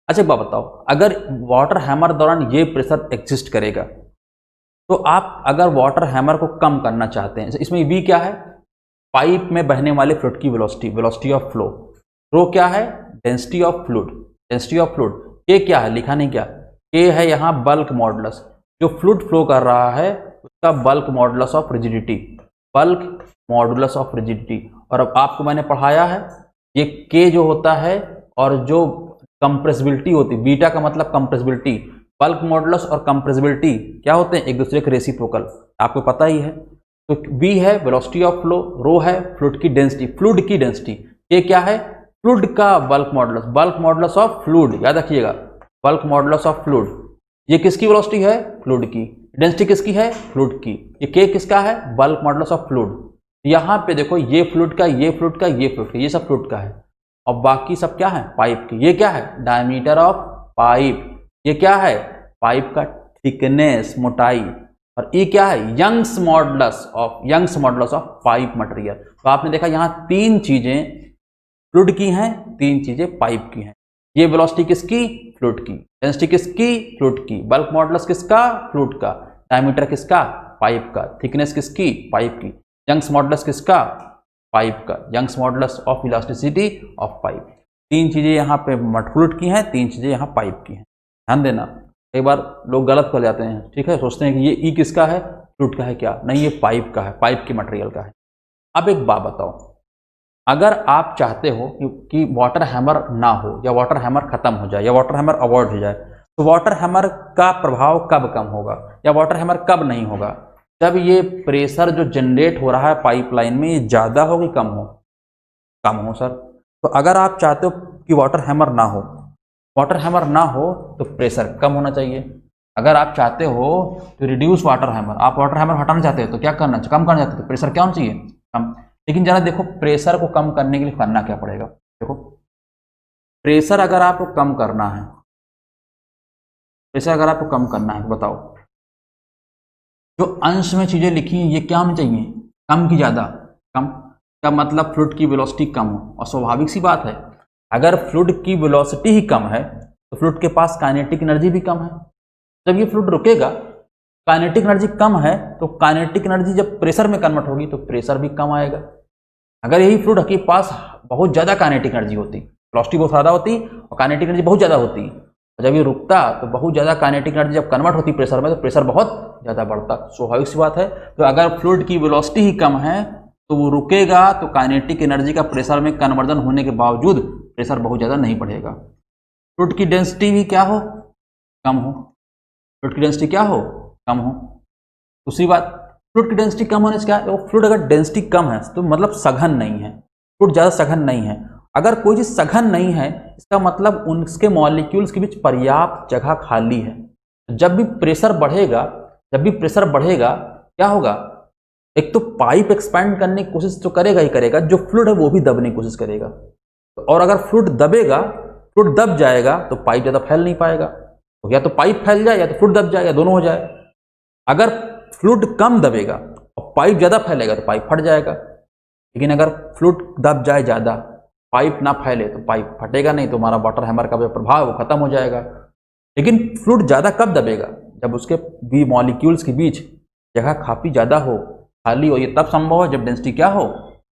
अच्छा एक बात बताओ, अगर वाटर हैमर दौरान ये प्रेशर एग्जिस्ट करेगा, तो आप अगर वाटर हैमर को कम करना चाहते हैं, इसमें वी क्या है, पाइप में बहने वाले फ्लूइड की वेलोसिटी, वेलोसिटी ऑफ फ्लो, रो क्या है, density of fluid, density of fluid, के क्या है, लिखा नहीं क्या, के है यहाँ बल्क मॉडुलस, जो फ्लूइड फ्लो कर रहा है उसका bulk modulus of rigidity, bulk modulus of rigidity. और अब आपको मैंने पढ़ाया है ये के जो होता है और जो कंप्रेसिबिलिटी होती है, बीटा का मतलब कंप्रेसिबिलिटी, बल्क मॉडुलस और कंप्रेसिबिलिटी क्या होते हैं, एक दूसरे के रेसिप्रोकल, आपको पता ही है। तो V है वेलोसिटी ऑफ फ्लो, रो है फ्लूइड की डेंसिटी, फ्लूइड की डेंसिटी, ये क्या है, फ्लूइड का bulk modulus, bulk modulus of fluid, याद रखिएगा, बल्क मॉडुलस ऑफ फ्लूइड। ये किसकी वेलोसिटी है, फ्लूइड की, डेंसिटी किसकी है, फ्लूइड की, ये K किसका है, बल्क मॉडुलस ऑफ फ्लूइड। यहाँ पे देखो ये फ्लूइड का, ये फ्लूइड का, ये फ्लूइड का, ये सब फ्लूइड का है, और बाकी सब क्या है, पाइप की। ये क्या है, डायमीटर ऑफ पाइप, ये क्या है, पाइप का थिकनेस, मोटाई, और ये क्या है, Young's modulus of pipe material. तो आपने देखा यहाँ तीन चीजें फ्लूइड की हैं, तीन चीजें पाइप की हैं। ये वेलोसिटी किसकी, फ्लूइड की, डेंसिटी किसकी, फ्लूइड की, बल्क मॉडुलस किसका, फ्लूइड का, डायमीटर किसका, पाइप का, थिकनेस किसकी, पाइप की, यंग्स मॉडुलस किसका, पाइप का, Young's modulus of elasticity of pipe. तीन चीजें यहाँ पे फ्लूइड की हैं, तीन चीजें यहाँ पाइप की हैं, ध्यान देना। एक बार लोग गलत कर जाते हैं, ठीक है, सोचते हैं कि ये ई किसका है, फ्लूइड का है, क्या नहीं, ये पाइप का है, पाइप के मटेरियल का है। अब एक बात बताओ, अगर आप चाहते हो कि वाटर हैमर ना हो, या वाटर हैमर खत्म हो जाए, या वाटर हैमर अवॉइड हो जाए, तो वाटर हैमर का प्रभाव कब कम होगा, या वाटर हैमर कब नहीं होगा, जब ये प्रेशर जो जनरेट हो रहा है पाइपलाइन में, ये ज़्यादा हो कि कम हो, कम हो सर। तो अगर आप चाहते हो कि वाटर हैमर ना हो, वाटर हैमर ना हो तो प्रेशर कम होना चाहिए। अगर आप चाहते हो तो रिड्यूस वाटर हैमर, आप वाटर हैमर हटाना चाहते हो तो क्या करना चाहिए, कम करना चाहते हो तो प्रेशर क्या होना चाहिए, कम। लेकिन जरा देखो प्रेशर को कम करने के लिए करना क्या पड़ेगा, देखो प्रेशर अगर आपको कम करना है, प्रेशर अगर आपको कम करना है, बताओ जो अंश में चीजें लिखी हैं ये क्या होनी चाहिए, कम की ज्यादा, कम का मतलब फ्लूइड की वेलोसिटी कम हो। और स्वाभाविक सी बात है, अगर फ्लूइड की वेलोसिटी ही कम है तो फ्लूइड के पास काइनेटिक एनर्जी भी कम है। जब ये फ्लूइड रुकेगा, काइनेटिक एनर्जी कम है, तो काइनेटिक एनर्जी जब प्रेशर में कन्वर्ट होगी तो प्रेशर भी कम आएगा। अगर यही फ्लूइड के पास बहुत ज़्यादा काइनेटिक एनर्जी होती, वेलोसिटी बहुत ज़्यादा होती और काइनेटिक एनर्जी बहुत ज़्यादा होती, और जब ये रुकता तो बहुत ज़्यादा काइनेटिक एनर्जी जब कन्वर्ट होती प्रेशर में, तो प्रेशर बहुत ज़्यादा बढ़ता। स्वाभाविक सी बात है। तो अगर फ्लूइड की वेलोसिटी ही कम है तो वो रुकेगा, तो काइनेटिक एनर्जी का प्रेशर में कन्वर्जन होने के बावजूद प्रेशर बहुत ज़्यादा नहीं बढ़ेगा। फ्लूइड की डेंसिटी भी क्या हो, कम हो, फ्लूइड की डेंसिटी क्या हो, कम हो। दूसरी बात, फ्लूइड की डेंसिटी कम होने से क्या है, वो फ्लूइड अगर डेंसिटी कम है तो मतलब सघन नहीं है, फ्लूइड ज़्यादा सघन नहीं है। अगर कोई चीज़ सघन नहीं है इसका मतलब उनके मॉलिक्यूल्स के बीच पर्याप्त जगह खाली है। जब भी प्रेशर बढ़ेगा, क्या होगा, एक तो पाइप एक्सपैंड करने की कोशिश तो करेगा ही करेगा, जो फ्लूइड है वो भी दबने की कोशिश करेगा। और अगर फ्लूइड दबेगा, फ्लूइड दब जाएगा तो पाइप ज़्यादा फैल नहीं पाएगा, तो या तो पाइप फैल जाए या तो फ्लूइड दब जाए, या दोनों हो जाए। अगर फ्लूइड कम दबेगा और पाइप ज़्यादा फैलेगा तो पाइप फट जाएगा। लेकिन अगर फ्लूइड दब जाए ज़्यादा, पाइप ना फैले तो पाइप फटेगा नहीं, तो हमारा वाटर हैमर का जो प्रभाव है वो खत्म हो जाएगा। लेकिन फ्लूइड ज़्यादा कब दबेगा, जब उसके भी मॉलिक्यूल्स के बीच जगह काफ़ी ज़्यादा हो, खाली हो। ये तब संभव है जब डेंसिटी क्या हो,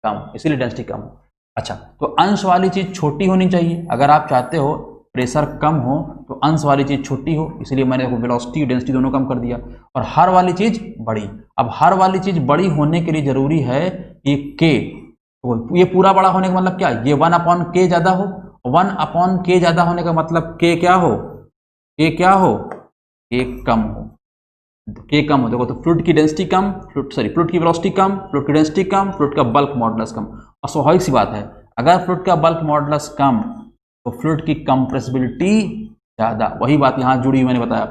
कम, इसीलिए डेंसिटी कम हो। अच्छा, तो अंश वाली चीज़ छोटी होनी चाहिए। अगर आप चाहते हो प्रेशर कम हो तो अंश वाली चीज़ छोटी हो, इसलिए मैंने वेलोसिटी डेंसिटी दोनों कम कर दिया। और हर वाली चीज़ बड़ी, अब हर वाली चीज़ बड़ी होने के लिए ज़रूरी है ये के, तो ये पूरा बड़ा होने का मतलब क्या, ये 1/k ज़्यादा हो। 1/k ज़्यादा होने का मतलब k क्या हो, k क्या हो, k कम हो, k कम हो। देखो तो फ्लूइड की डेंसिटी कम, फ्लूइड की वेलोसिटी कम, फ्लूइड की डेंसिटी कम, फ्लूइड का बल्क मॉडुलस कम। और स्वाभाविक सी बात है, अगर फ्लूइड का बल्क मॉडुलस कम तो फ्लूइड की कंप्रेसिबिलिटी ज़्यादा, वही बात यहाँ जुड़ी मैंने बताया।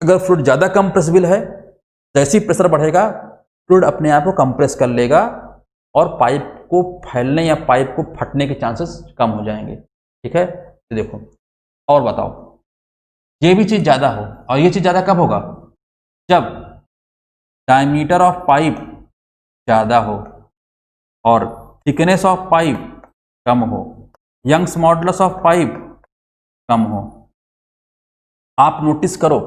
अगर फ्लूइड ज़्यादा कंप्रेसिबल है, जैसे ही प्रेशर बढ़ेगा फ्लूइड अपने आप को कंप्रेस कर लेगा और पाइप को फैलने या पाइप को फटने के चांसेस कम हो जाएंगे। ठीक है, तो देखो और बताओ, ये भी चीज़ ज़्यादा हो, और ये चीज़ ज़्यादा कब होगा? जब डायमीटर ऑफ पाइप ज़्यादा हो और थिकनेस ऑफ पाइप कम हो, यंग्स मॉडुलस ऑफ पाइप कम हो। आप नोटिस करो,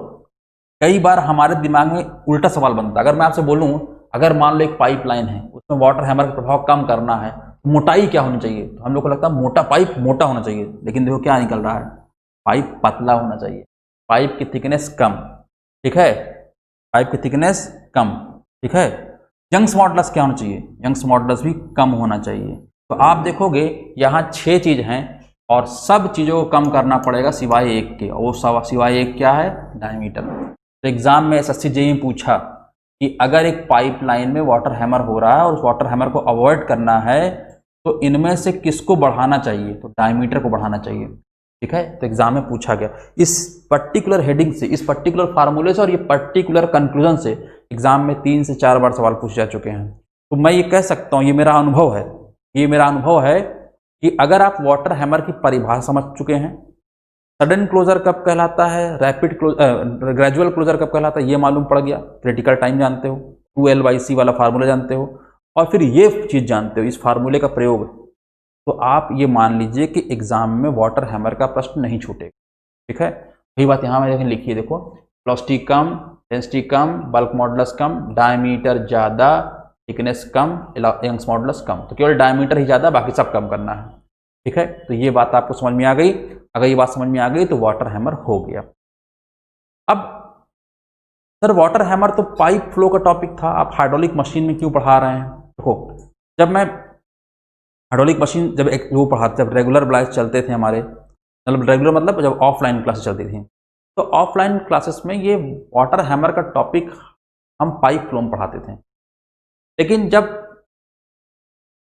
कई बार हमारे दिमाग में उल्टा सवाल बनता है। अगर मैं आपसे बोलूं, अगर मान लो एक पाइप लाइन है, उसमें वाटर हैमर का प्रभाव कम करना है, तो मोटाई क्या होनी चाहिए? तो हम लोग को लगता है मोटा पाइप मोटा होना चाहिए, लेकिन देखो क्या निकल रहा है, पाइप पतला होना चाहिए, पाइप की थिकनेस कम। ठीक है, पाइप की थिकनेस कम। ठीक है, यंग्स मॉडुलस क्या होना चाहिए? यंग्स मॉडुलस भी कम होना चाहिए। तो आप देखोगे यहाँ 6 चीज़ हैं और सब चीज़ों को कम करना पड़ेगा सिवाय एक के, और वो सिवाय एक क्या है? डायमीटर। तो एग्जाम में एसएससी जेईई पूछा कि अगर एक पाइप लाइन में वाटर हैमर हो रहा है और उस वाटर हैमर को अवॉइड करना है तो इनमें से किसको बढ़ाना चाहिए? तो डायमीटर को बढ़ाना चाहिए। ठीक है, तो एग्जाम में पूछा गया इस पर्टिकुलर हेडिंग से, इस पर्टिकुलर फार्मूले से और ये पर्टिकुलर कंक्लूजन से एग्जाम में 3 से 4 बार सवाल पूछे जा चुके हैं। तो मैं ये कह सकता हूँ, ये मेरा अनुभव है, ये मेरा अनुभव है कि अगर आप वाटर हैमर की परिभाषा समझ चुके हैं, सडन क्लोजर कब कहलाता है, रैपिड ग्रेजुअल क्लोजर कब कहलाता है, ये मालूम पड़ गया, क्रिटिकल टाइम जानते हो, 2L/C वाला फार्मूला जानते हो, और फिर ये चीज़ जानते हो, इस फार्मूले का प्रयोग, तो आप ये मान लीजिए कि एग्जाम में वाटर हैमर का प्रश्न नहीं छूटेगा। ठीक है, वही बात यहाँ में लिखिए, देखो वेलोसिटी कम, डेंसिटी कम, बल्क मॉडुलस कम, डायमीटर ज़्यादा, थिकनेस कम, यंग्स मॉडुलस कम। तो केवल डायमीटर ही ज़्यादा, बाकी सब कम करना है। ठीक है, तो ये बात आपको समझ में आ गई। अगर ये बात समझ में आ गई तो वाटर हैमर हो गया। अब सर वाटर हैमर तो पाइप फ्लो का टॉपिक था, आप हाइड्रोलिक मशीन में क्यों पढ़ा रहे हैं? देखो, जब मैं हाइड्रोलिक मशीन जब एक वो पढ़ाते, जब रेगुलर ब्लाइस चलते थे हमारे, मतलब रेगुलर मतलब जब ऑफलाइन क्लासेस चलती थी, तो ऑफलाइन क्लासेस में ये वाटर हैमर का टॉपिक हम पाइप फ्लो में पढ़ाते थे। लेकिन जब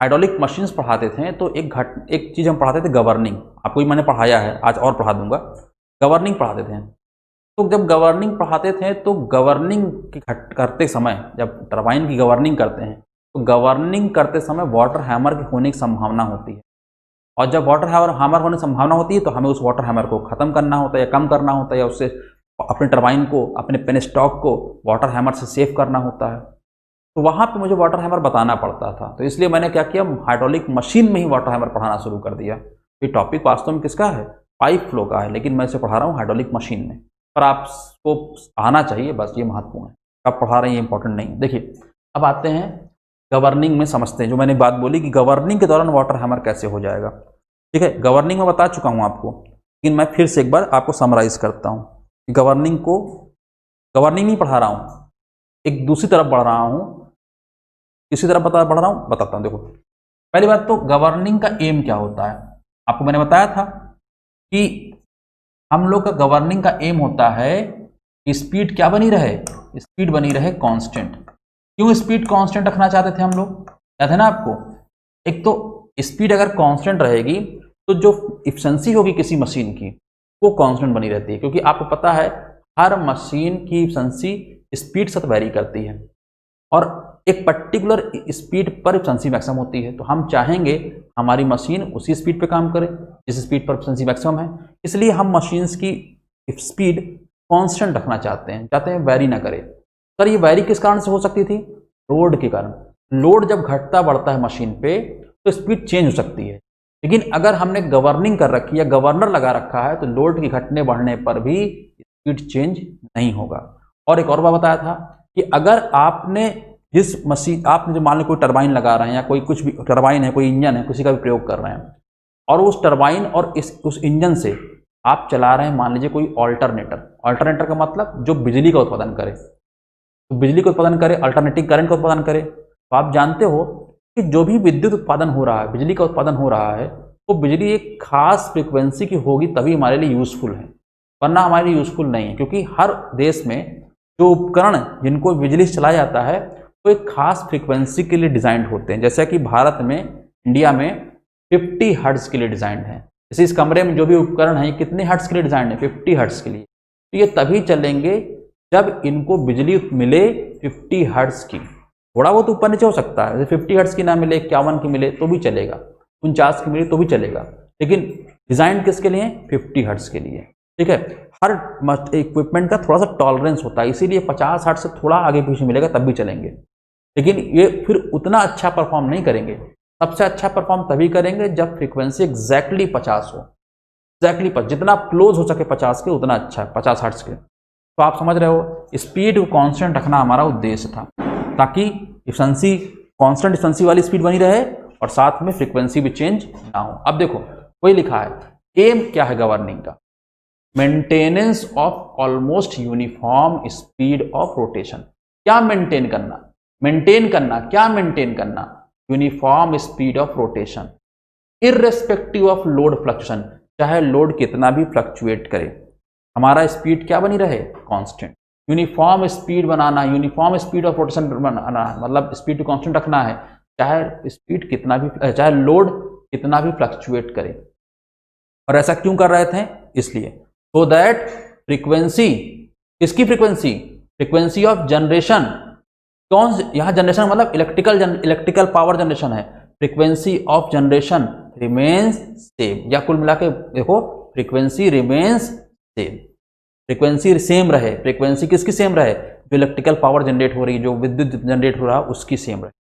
हाइड्रोलिक मशीन्स पढ़ाते थे तो एक चीज़ हम पढ़ाते थे, गवर्निंग। आपको भी मैंने पढ़ाया है, आज और पढ़ा दूंगा। गवर्निंग पढ़ाते थे, तो जब गवर्निंग पढ़ाते थे तो गवर्निंग करते समय, जब टरबाइन की गवर्निंग करते हैं तो गवर्निंग करते समय वाटर हैमर की होने की संभावना होती है, और जब वाटर हैमर होने की संभावना होती है तो हमें उस वाटर हैमर को ख़त्म करना होता है या कम करना होता है, या उससे अपने टरबाइन को, अपने पेनस्टॉक को वाटर हैमर से सेव करना होता है। तो वहाँ पे मुझे वाटर हैमर बताना पड़ता था, तो इसलिए मैंने क्या किया, हाइड्रोलिक मशीन में ही वाटर हैमर पढ़ाना शुरू कर दिया। ये टॉपिक वास्तव में किसका है? पाइप फ्लो का है, लेकिन मैं इसे पढ़ा रहा हूँ हाइड्रोलिक मशीन में। पर आपको आना चाहिए, बस ये महत्वपूर्ण है। कब पढ़ा रहे हैं ये इंपॉर्टेंट नहीं है। देखिए, अब आते हैं गवर्निंग में, समझते हैं जो मैंने बात बोली कि गवर्निंग के दौरान वाटर हैमर कैसे हो जाएगा। ठीक है, गवर्निंग में बता चुका हूँ आपको, लेकिन मैं फिर से एक बार आपको समराइज करता हूँ कि गवर्निंग नहीं पढ़ा रहा हूँ, एक दूसरी तरफ बढ़ रहा हूँ। किसी तरफ बढ़ रहा हूँ, बताता हूँ। देखो, पहली बात तो गवर्निंग का एम क्या होता है, आपको मैंने बताया था कि हम लोग का गवर्निंग का एम होता है कि स्पीड क्या बनी रहे, स्पीड बनी रहे कांस्टेंट। क्यों स्पीड कांस्टेंट रखना चाहते थे हम लोग? याद है ना आपको? एक तो स्पीड अगर कांस्टेंट रहेगी तो जो इफिशिएंसी होगी किसी मशीन की वो कांस्टेंट बनी रहती है, क्योंकि आपको पता है हर मशीन की इफिशिएंसी स्पीड से वेरी करती है और एक पर्टिकुलर स्पीड पर एफिशिएंसी मैक्सिमम होती है। तो हम चाहेंगे हमारी मशीन उसी स्पीड पे काम करे जिस स्पीड पर एफिशिएंसी मैक्सिमम है, इसलिए हम मशीन्स की स्पीड कांस्टेंट रखना चाहते हैं वेरी ना करे। सर ये वेरी किस कारण से हो सकती थी? लोड के कारण। लोड जब घटता बढ़ता है मशीन पे तो स्पीड चेंज हो सकती है, लेकिन अगर हमने गवर्निंग कर रखी या गवर्नर लगा रखा है तो लोड के घटने बढ़ने पर भी स्पीड चेंज नहीं होगा। और एक और बात बताया था कि अगर आपने आपने जो मान लो कोई टरबाइन लगा रहे हैं या कोई कुछ भी टरबाइन है, कोई इंजन है, किसी का भी प्रयोग कर रहे हैं और उस टरबाइन और उस इंजन से आप चला रहे हैं मान लीजिए कोई ऑल्टरनेटर का मतलब जो बिजली का उत्पादन करे, तो बिजली का उत्पादन करे, अल्टरनेटिंग करंट का उत्पादन करे। तो आप जानते हो कि जो भी विद्युत उत्पादन हो रहा है, बिजली का उत्पादन हो रहा है, वो बिजली एक खास फ्रिक्वेंसी की होगी तभी हमारे लिए यूजफुल है, वरना हमारे लिए यूजफुल नहीं है। क्योंकि हर देश में जो उपकरण जिनको बिजली से चलाया जाता है वो एक खास फ्रीक्वेंसी के लिए डिजाइंड होते हैं। जैसा कि भारत में, इंडिया में 50 हर्ट्ज के लिए डिजाइंड है, इस कमरे में जो भी उपकरण है कितने हर्ट्ज के लिए डिजाइन है, 50 हर्ट्ज के लिए। तो ये तभी चलेंगे जब इनको बिजली मिले 50 हर्ट्ज की। थोड़ा बहुत ऊपर नीचे हो सकता है, जैसे 50 हर्ट्ज की ना मिले, 51 की मिले तो भी चलेगा, 49 की मिले तो भी चलेगा, लेकिन डिजाइन किसके लिए, 50 हर्ट्ज के लिए। ठीक है, हर इक्विपमेंट का थोड़ा सा टॉलरेंस होता है, इसीलिए 50 हर्ट्ज से थोड़ा आगे पीछे मिलेगा तब भी चलेंगे, लेकिन ये फिर उतना अच्छा परफॉर्म नहीं करेंगे। सबसे अच्छा परफॉर्म तभी करेंगे जब फ्रीक्वेंसी एग्जैक्टली 50 हो, एग्जैक्टली जितना क्लोज हो सके 50 के उतना अच्छा है, 50 हर्ट्ज के। तो आप समझ रहे हो, स्पीड को कांस्टेंट रखना हमारा उद्देश्य था, ताकि इफिशिएंसी कांस्टेंट इफिशिएंसी वाली स्पीड बनी रहे और साथ में फ्रीक्वेंसी भी चेंज ना हो। अब देखो वही लिखा है, एम क्या है गवर्निंग का, maintenance of almost uniform speed of rotation. क्या मेंटेन करना, क्या मेंटेन करना, uniform speed of rotation irrespective of load fluctuation, चाहे लोड कितना भी फ्लक्चुएट करे, हमारा स्पीड क्या बनी रहे, कांस्टेंट। यूनिफॉर्म स्पीड बनाना, यूनिफॉर्म स्पीड ऑफ रोटेशन बनाना, मतलब स्पीड को कांस्टेंट रखना है, चाहे स्पीड कितना भी, चाहे लोड कितना भी फ्लक्चुएट करे। और ऐसा क्यों कर रहे थे, इसलिए सो दैट फ्रीक्वेंसी, किसकी फ्रीक्वेंसी, फ्रीक्वेंसी ऑफ जनरेशन, कौन यहां जनरेशन मतलब इलेक्ट्रिकल पावर जनरेशन है, frequency of generation remains same, या कुल मिला के देखो frequency remains same, frequency same रहे, फ्रीक्वेंसी किसकी सेम रहे, जो इलेक्ट्रिकल पावर जनरेट हो रही है, जो विद्युत जनरेट हो रहा है उसकी सेम रहे।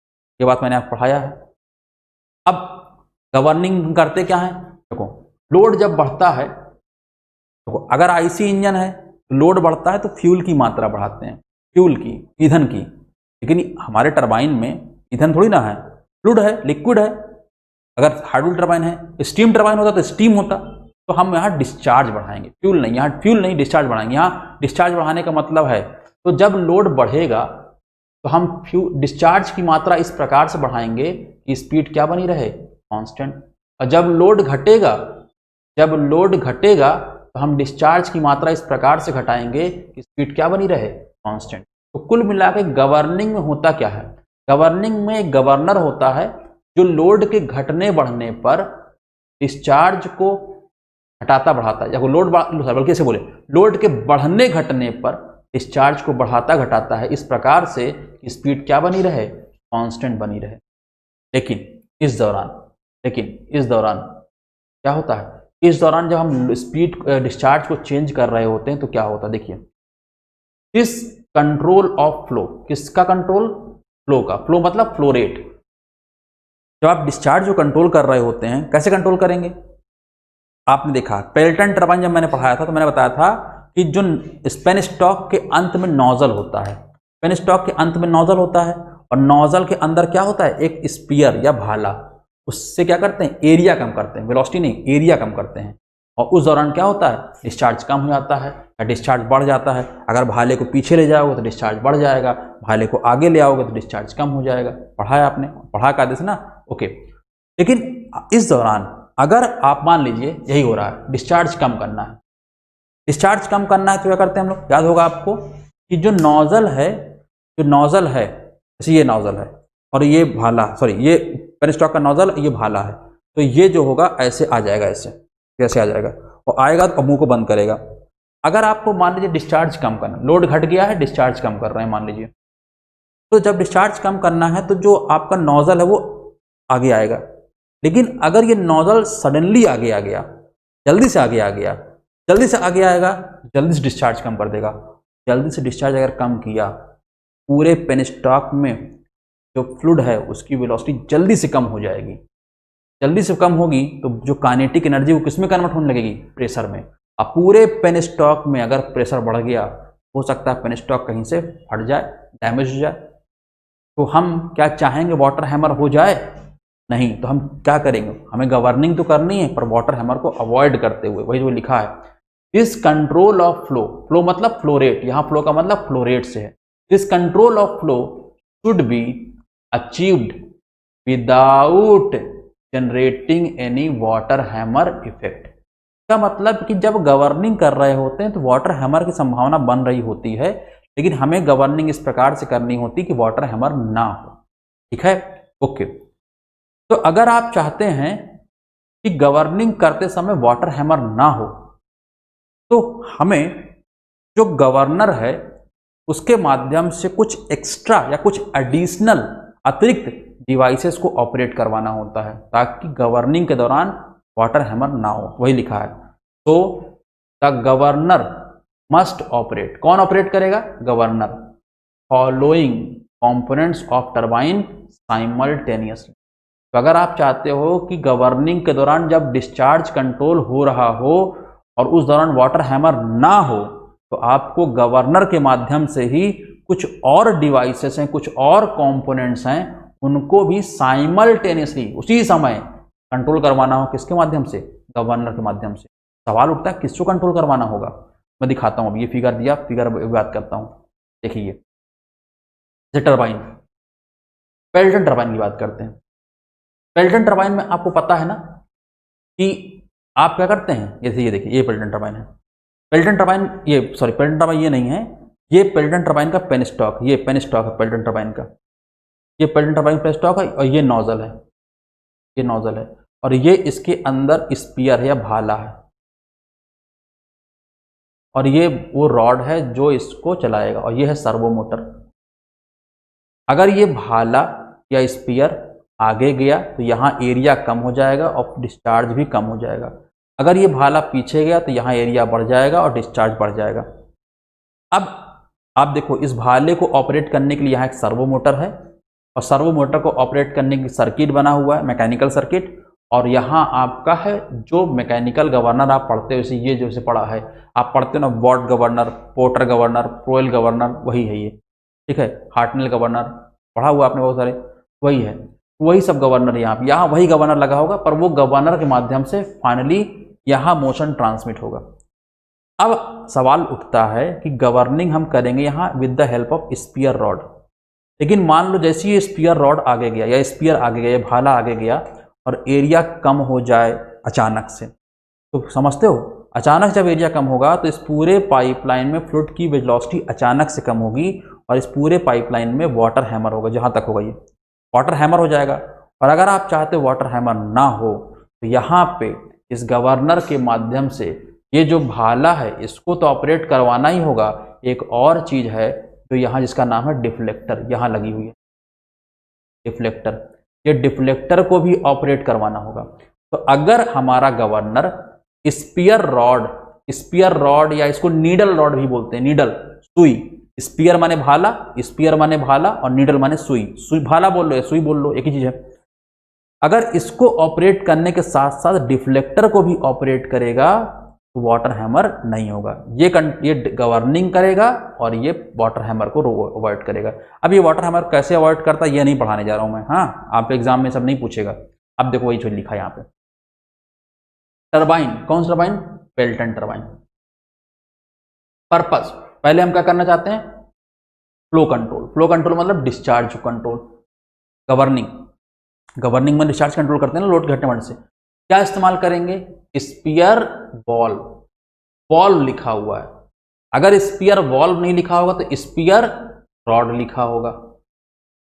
ये बात मैंने आपको पढ़ाया है। अब गवर्निंग करते क्या है, देखो लोड जब बढ़ता है, देखो अगर आईसी इंजन है लोड बढ़ता है तो फ्यूल की मात्रा बढ़ाते हैं, फ्यूल की, ईंधन की, लेकिन हमारे टरबाइन में ईंधन थोड़ी ना है, फ्लूइड है, लिक्विड है। अगर हाइड्रोलिक टरबाइन है, स्टीम टरबाइन होता तो स्टीम होता, तो हम यहाँ डिस्चार्ज बढ़ाएंगे, फ्यूल नहीं, यहाँ फ्यूल नहीं डिस्चार्ज बढ़ाएंगे। यहाँ डिस्चार्ज बढ़ाने का मतलब है, तो जब लोड बढ़ेगा तो हम डिस्चार्ज की मात्रा इस प्रकार से बढ़ाएंगे कि स्पीड क्या बनी रहे, कांस्टेंट। और जब लोड घटेगा तो हम डिस्चार्ज की मात्रा इस प्रकार से घटाएंगे कि स्पीड क्या बनी रहे, कांस्टेंट। तो कुल मिलाकर गवर्निंग में होता क्या है, गवर्निंग में एक गवर्नर होता है जो लोड के घटने बढ़ने पर डिस्चार्ज को घटाता बढ़ाता है, या लोड बल्कि ऐसे बोले, लोड के बढ़ने घटने पर डिस्चार्ज को बढ़ाता घटाता है, इस प्रकार से कि स्पीड क्या बनी रहे, कांस्टेंट बनी रहे। लेकिन इस दौरान क्या होता है, इस दौरान जब हम स्पीड डिस्चार्ज को चेंज कर रहे होते हैं तो क्या होता है, देखिए दिस कंट्रोल ऑफ फ्लो, किसका कंट्रोल, फ्लो का, फ्लो मतलब फ्लो रेट। जब आप डिस्चार्ज को कंट्रोल कर रहे होते हैं, कैसे कंट्रोल करेंगे, आपने देखा पेल्टन टरबाइन जब मैंने पढ़ाया था तो मैंने बताया था कि जो पेनस्टॉक के अंत में नोजल होता है, पेनस्टॉक के अंत में नोजल होता है, और नोजल के अंदर क्या होता है, एक स्पीयर या भाला, उससे क्या करते हैं, एरिया कम करते हैं, वेलोसिटी नहीं, एरिया कम करते हैं। और उस दौरान क्या होता है, डिस्चार्ज कम हो जाता है या डिस्चार्ज बढ़ जाता है। अगर भाले को पीछे ले जाओगे तो डिस्चार्ज बढ़ जाएगा, भाले को आगे ले आओगे तो डिस्चार्ज कम हो जाएगा। पढ़ा है आपने, पढ़ा का आदेश ना, ओके। लेकिन इस दौरान अगर आप मान लीजिए यही हो रहा है, डिस्चार्ज कम करना है, डिस्चार्ज कम करना है तो क्या करते हैं हम लोग, याद होगा आपको कि जो नोजल है, जैसे ये नोजल है और ये भाला, सॉरी ये पेनस्टॉक का नोजल, ये भाला है, तो ये जो होगा ऐसे आ जाएगा, ऐसे कैसे आ जाएगा, और आएगा तो मुंह को बंद करेगा। अगर आपको मान लीजिए डिस्चार्ज कम करना, लोड घट गया है, डिस्चार्ज कम कर रहे हैं मान लीजिए, तो जब डिस्चार्ज कम करना है तो जो आपका नोजल है वो आगे आएगा। लेकिन अगर ये नोजल सडनली आगे आ गया, जल्दी से आगे आएगा, जल्दी से डिस्चार्ज कम कर देगा। जल्दी से डिस्चार्ज अगर कम किया, पूरे पेनस्टॉक में जो फ्लूइड है उसकी वेलोसिटी जल्दी से कम हो जाएगी। जल्दी से कम होगी तो जो काइनेटिक एनर्जी वो किस में कन्वर्ट होने लगेगी, प्रेशर में। अब पूरे पेनस्टॉक में अगर प्रेशर बढ़ गया, हो सकता है पेनस्टॉक कहीं से फट जाए, डैमेज हो जाए। तो हम क्या चाहेंगे, वाटर हैमर हो जाए, नहीं, तो हम क्या करेंगे, हमें गवर्निंग तो करनी है पर वाटर हैमर को अवॉइड करते हुए, वही जो लिखा है, this control of flow, flow मतलब फ्लो रेट, यहाँ फ्लो का मतलब फ्लो रेट से है, this control of flow should be achieved without generating any water hammer effect. का मतलब कि जब गवर्निंग कर रहे होते हैं तो वाटर हैमर की संभावना बन रही होती है, लेकिन हमें गवर्निंग इस प्रकार से करनी होती कि वाटर हैमर ना हो। ठीक है, ओके। तो अगर आप चाहते हैं कि गवर्निंग करते समय वाटर हैमर ना हो, तो हमें जो गवर्नर है उसके माध्यम से कुछ एक्स्ट्रा या कुछ एडिशनल अतिरिक्त डिवाइसेस को ऑपरेट करवाना होता है ताकि गवर्निंग के दौरान वाटर हैमर ना हो। वही लिखा है। तो द गवर्नर मस्ट ऑपरेट, कौन ऑपरेट करेगा? Governor, following components of turbine simultaneously. तो अगर आप चाहते हो कि गवर्निंग के दौरान जब डिस्चार्ज कंट्रोल हो रहा हो और उस दौरान वाटर हैमर ना हो, तो आपको गवर्नर के माध्यम से ही कुछ और डिवाइसेस हैं, कुछ और कंपोनेंट्स हैं, उनको भी साइमल्टेनियसली उसी समय कंट्रोल करवाना हो। किसके माध्यम से? गवर्नर के माध्यम से। सवाल उठता है किसको कंट्रोल करवाना होगा? मैं दिखाता हूं। अब ये फिगर दिया, फिगर बात करता हूं। देखिए ये टरबाइन, पेल्टन टरबाइन की बात करते हैं। पेल्टन टरबाइन में आपको पता है ना कि आप क्या करते हैं, जैसे ये देखिए ये पेल्टन टरबाइन है। पेल्टन टरबाइन, ये सॉरी पेल्टन टरबाइन ये नहीं है, ये पेल्टन टरबाइन का पेनस्टॉक, ये पेनस्टॉक है पेल्टन टरबाइन का। ये पेल्टन टरबाइन पेनस्टॉक है और ये नोजल है, ये नोजल है और ये इसके अंदर स्पीयर है या भाला है और ये वो रॉड है जो इसको चलाएगा और ये है सर्वो मोटर। अगर ये भाला या स्पीयर आगे गया तो यहाँ एरिया कम हो जाएगा और डिस्चार्ज भी कम हो जाएगा। अगर ये भाला पीछे गया तो यहाँ एरिया बढ़ जाएगा और डिस्चार्ज बढ़ जाएगा। अब आप देखो इस भाले को ऑपरेट करने के लिए यहाँ एक सर्वो मोटर है और सर्वो मोटर को ऑपरेट करने की सर्किट बना हुआ है, मैकेनिकल सर्किट। और यहाँ आपका है जो मैकेनिकल गवर्नर आप पढ़ते हो, ये जो से पढ़ा है आप पढ़ते हो ना, Watt governor, Porter governor, Proell governor, वही है ये, ठीक है। हार्टनेल गवर्नर पढ़ा हुआ आपने बहुत सारे, वही है, वही सब गवर्नर यहाँ वही गवर्नर लगा होगा, पर वो गवर्नर के माध्यम से फाइनली यहाँ मोशन ट्रांसमिट होगा। अब सवाल उठता है कि गवर्निंग हम करेंगे यहाँ with the help of sphere rod, लेकिन मान लो जैसे ये स्पीयर रॉड आगे गया या स्पीयर आगे गया, भाला आगे गया और एरिया कम हो जाए अचानक से, तो समझते हो अचानक जब एरिया कम होगा तो इस पूरे पाइपलाइन में फ्लूइड की वेलोसिटी अचानक से कम होगी और इस पूरे पाइपलाइन में वाटर हैमर होगा, जहाँ तक होगा ये वाटर हैमर हो जाएगा। और अगर आप चाहते हो वाटर हैमर ना हो तो यहाँ पे इस गवर्नर के माध्यम से ये जो भाला है इसको तो ऑपरेट करवाना ही होगा। एक और चीज़ है जो यहाँ जिसका नाम है डिफ्लेक्टर, यहाँ लगी हुई है डिफ्लेक्टर, ये डिफ्लेक्टर को भी ऑपरेट करवाना होगा। तो अगर हमारा गवर्नर स्पीयर रॉड या इसको नीडल रॉड भी बोलते हैं, नीडल सुई, स्पीयर माने भाला, स्पीयर माने भाला और नीडल माने सुई, सुई भाला बोल लो या सुई बोल लो, एक ही चीज है। अगर इसको ऑपरेट करने के साथ साथ डिफ्लेक्टर को भी ऑपरेट करेगा तो वाटर हैमर नहीं होगा। ये गवर्निंग करेगा और ये वाटर हैमर को अवॉइड करेगा। अब ये वाटर हैमर कैसे अवॉइड करता है ये नहीं पढ़ाने जा रहा हूं मैं, हाँ आप एग्जाम में सब नहीं पूछेगा। अब देखो वही जो लिखा है यहाँ पे, टरबाइन, कौन सा टरबाइन? Pelton turbine. पर्पस, पहले हम क्या करना चाहते हैं? Flow control. फ्लो कंट्रोल मतलब डिस्चार्ज कंट्रोल। गवर्निंग में डिस्चार्ज कंट्रोल करते हैं ना लोड घटने से। क्या इस्तेमाल करेंगे? स्पीयर वॉल्व लिखा हुआ है। अगर स्पीयर वॉल्व नहीं लिखा होगा तो स्पीयर रॉड लिखा होगा।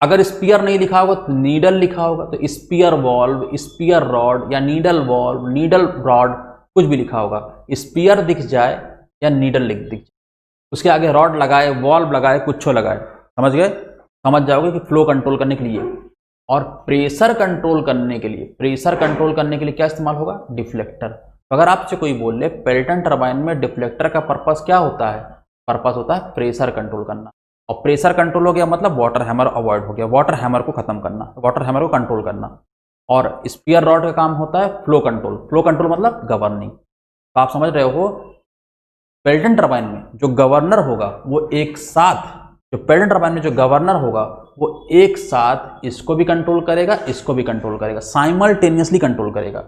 अगर स्पीयर नहीं लिखा होगा तो नीडल लिखा होगा। तो स्पीयर वॉल्व, स्पीयर रॉड या नीडल वॉल्व, नीडल रॉड, कुछ भी लिखा होगा। स्पीयर दिख जाए या नीडल दिख जाए, उसके आगे रॉड लगाए, वॉल्व लगाए, कुछ लगाए, समझ गए? समझ जाओगे कि फ्लो कंट्रोल करने के लिए। और प्रेशर कंट्रोल करने के लिए क्या इस्तेमाल होगा? डिफ्लेक्टर। तो अगर आपसे कोई बोल ले पेल्टन टरबाइन में डिफ्लेक्टर का पर्पस क्या होता है? पर्पस होता है प्रेशर कंट्रोल करना। और प्रेशर कंट्रोल हो गया मतलब वाटर हैमर अवॉइड हो गया, वाटर हैमर को खत्म करना, वाटर हैमर को कंट्रोल करना। और स्पीयर रॉड का काम होता है फ्लो कंट्रोल। फ्लो कंट्रोल मतलब गवर्निंग। तो आप समझ रहे हो पेल्टन टरबाइन में जो गवर्नर होगा वो एक साथ, जो पेल्टन टरबाइन में जो गवर्नर होगा वो एक साथ इसको भी कंट्रोल करेगा, इसको भी कंट्रोल करेगा, साइमल्टेनियसली कंट्रोल करेगा।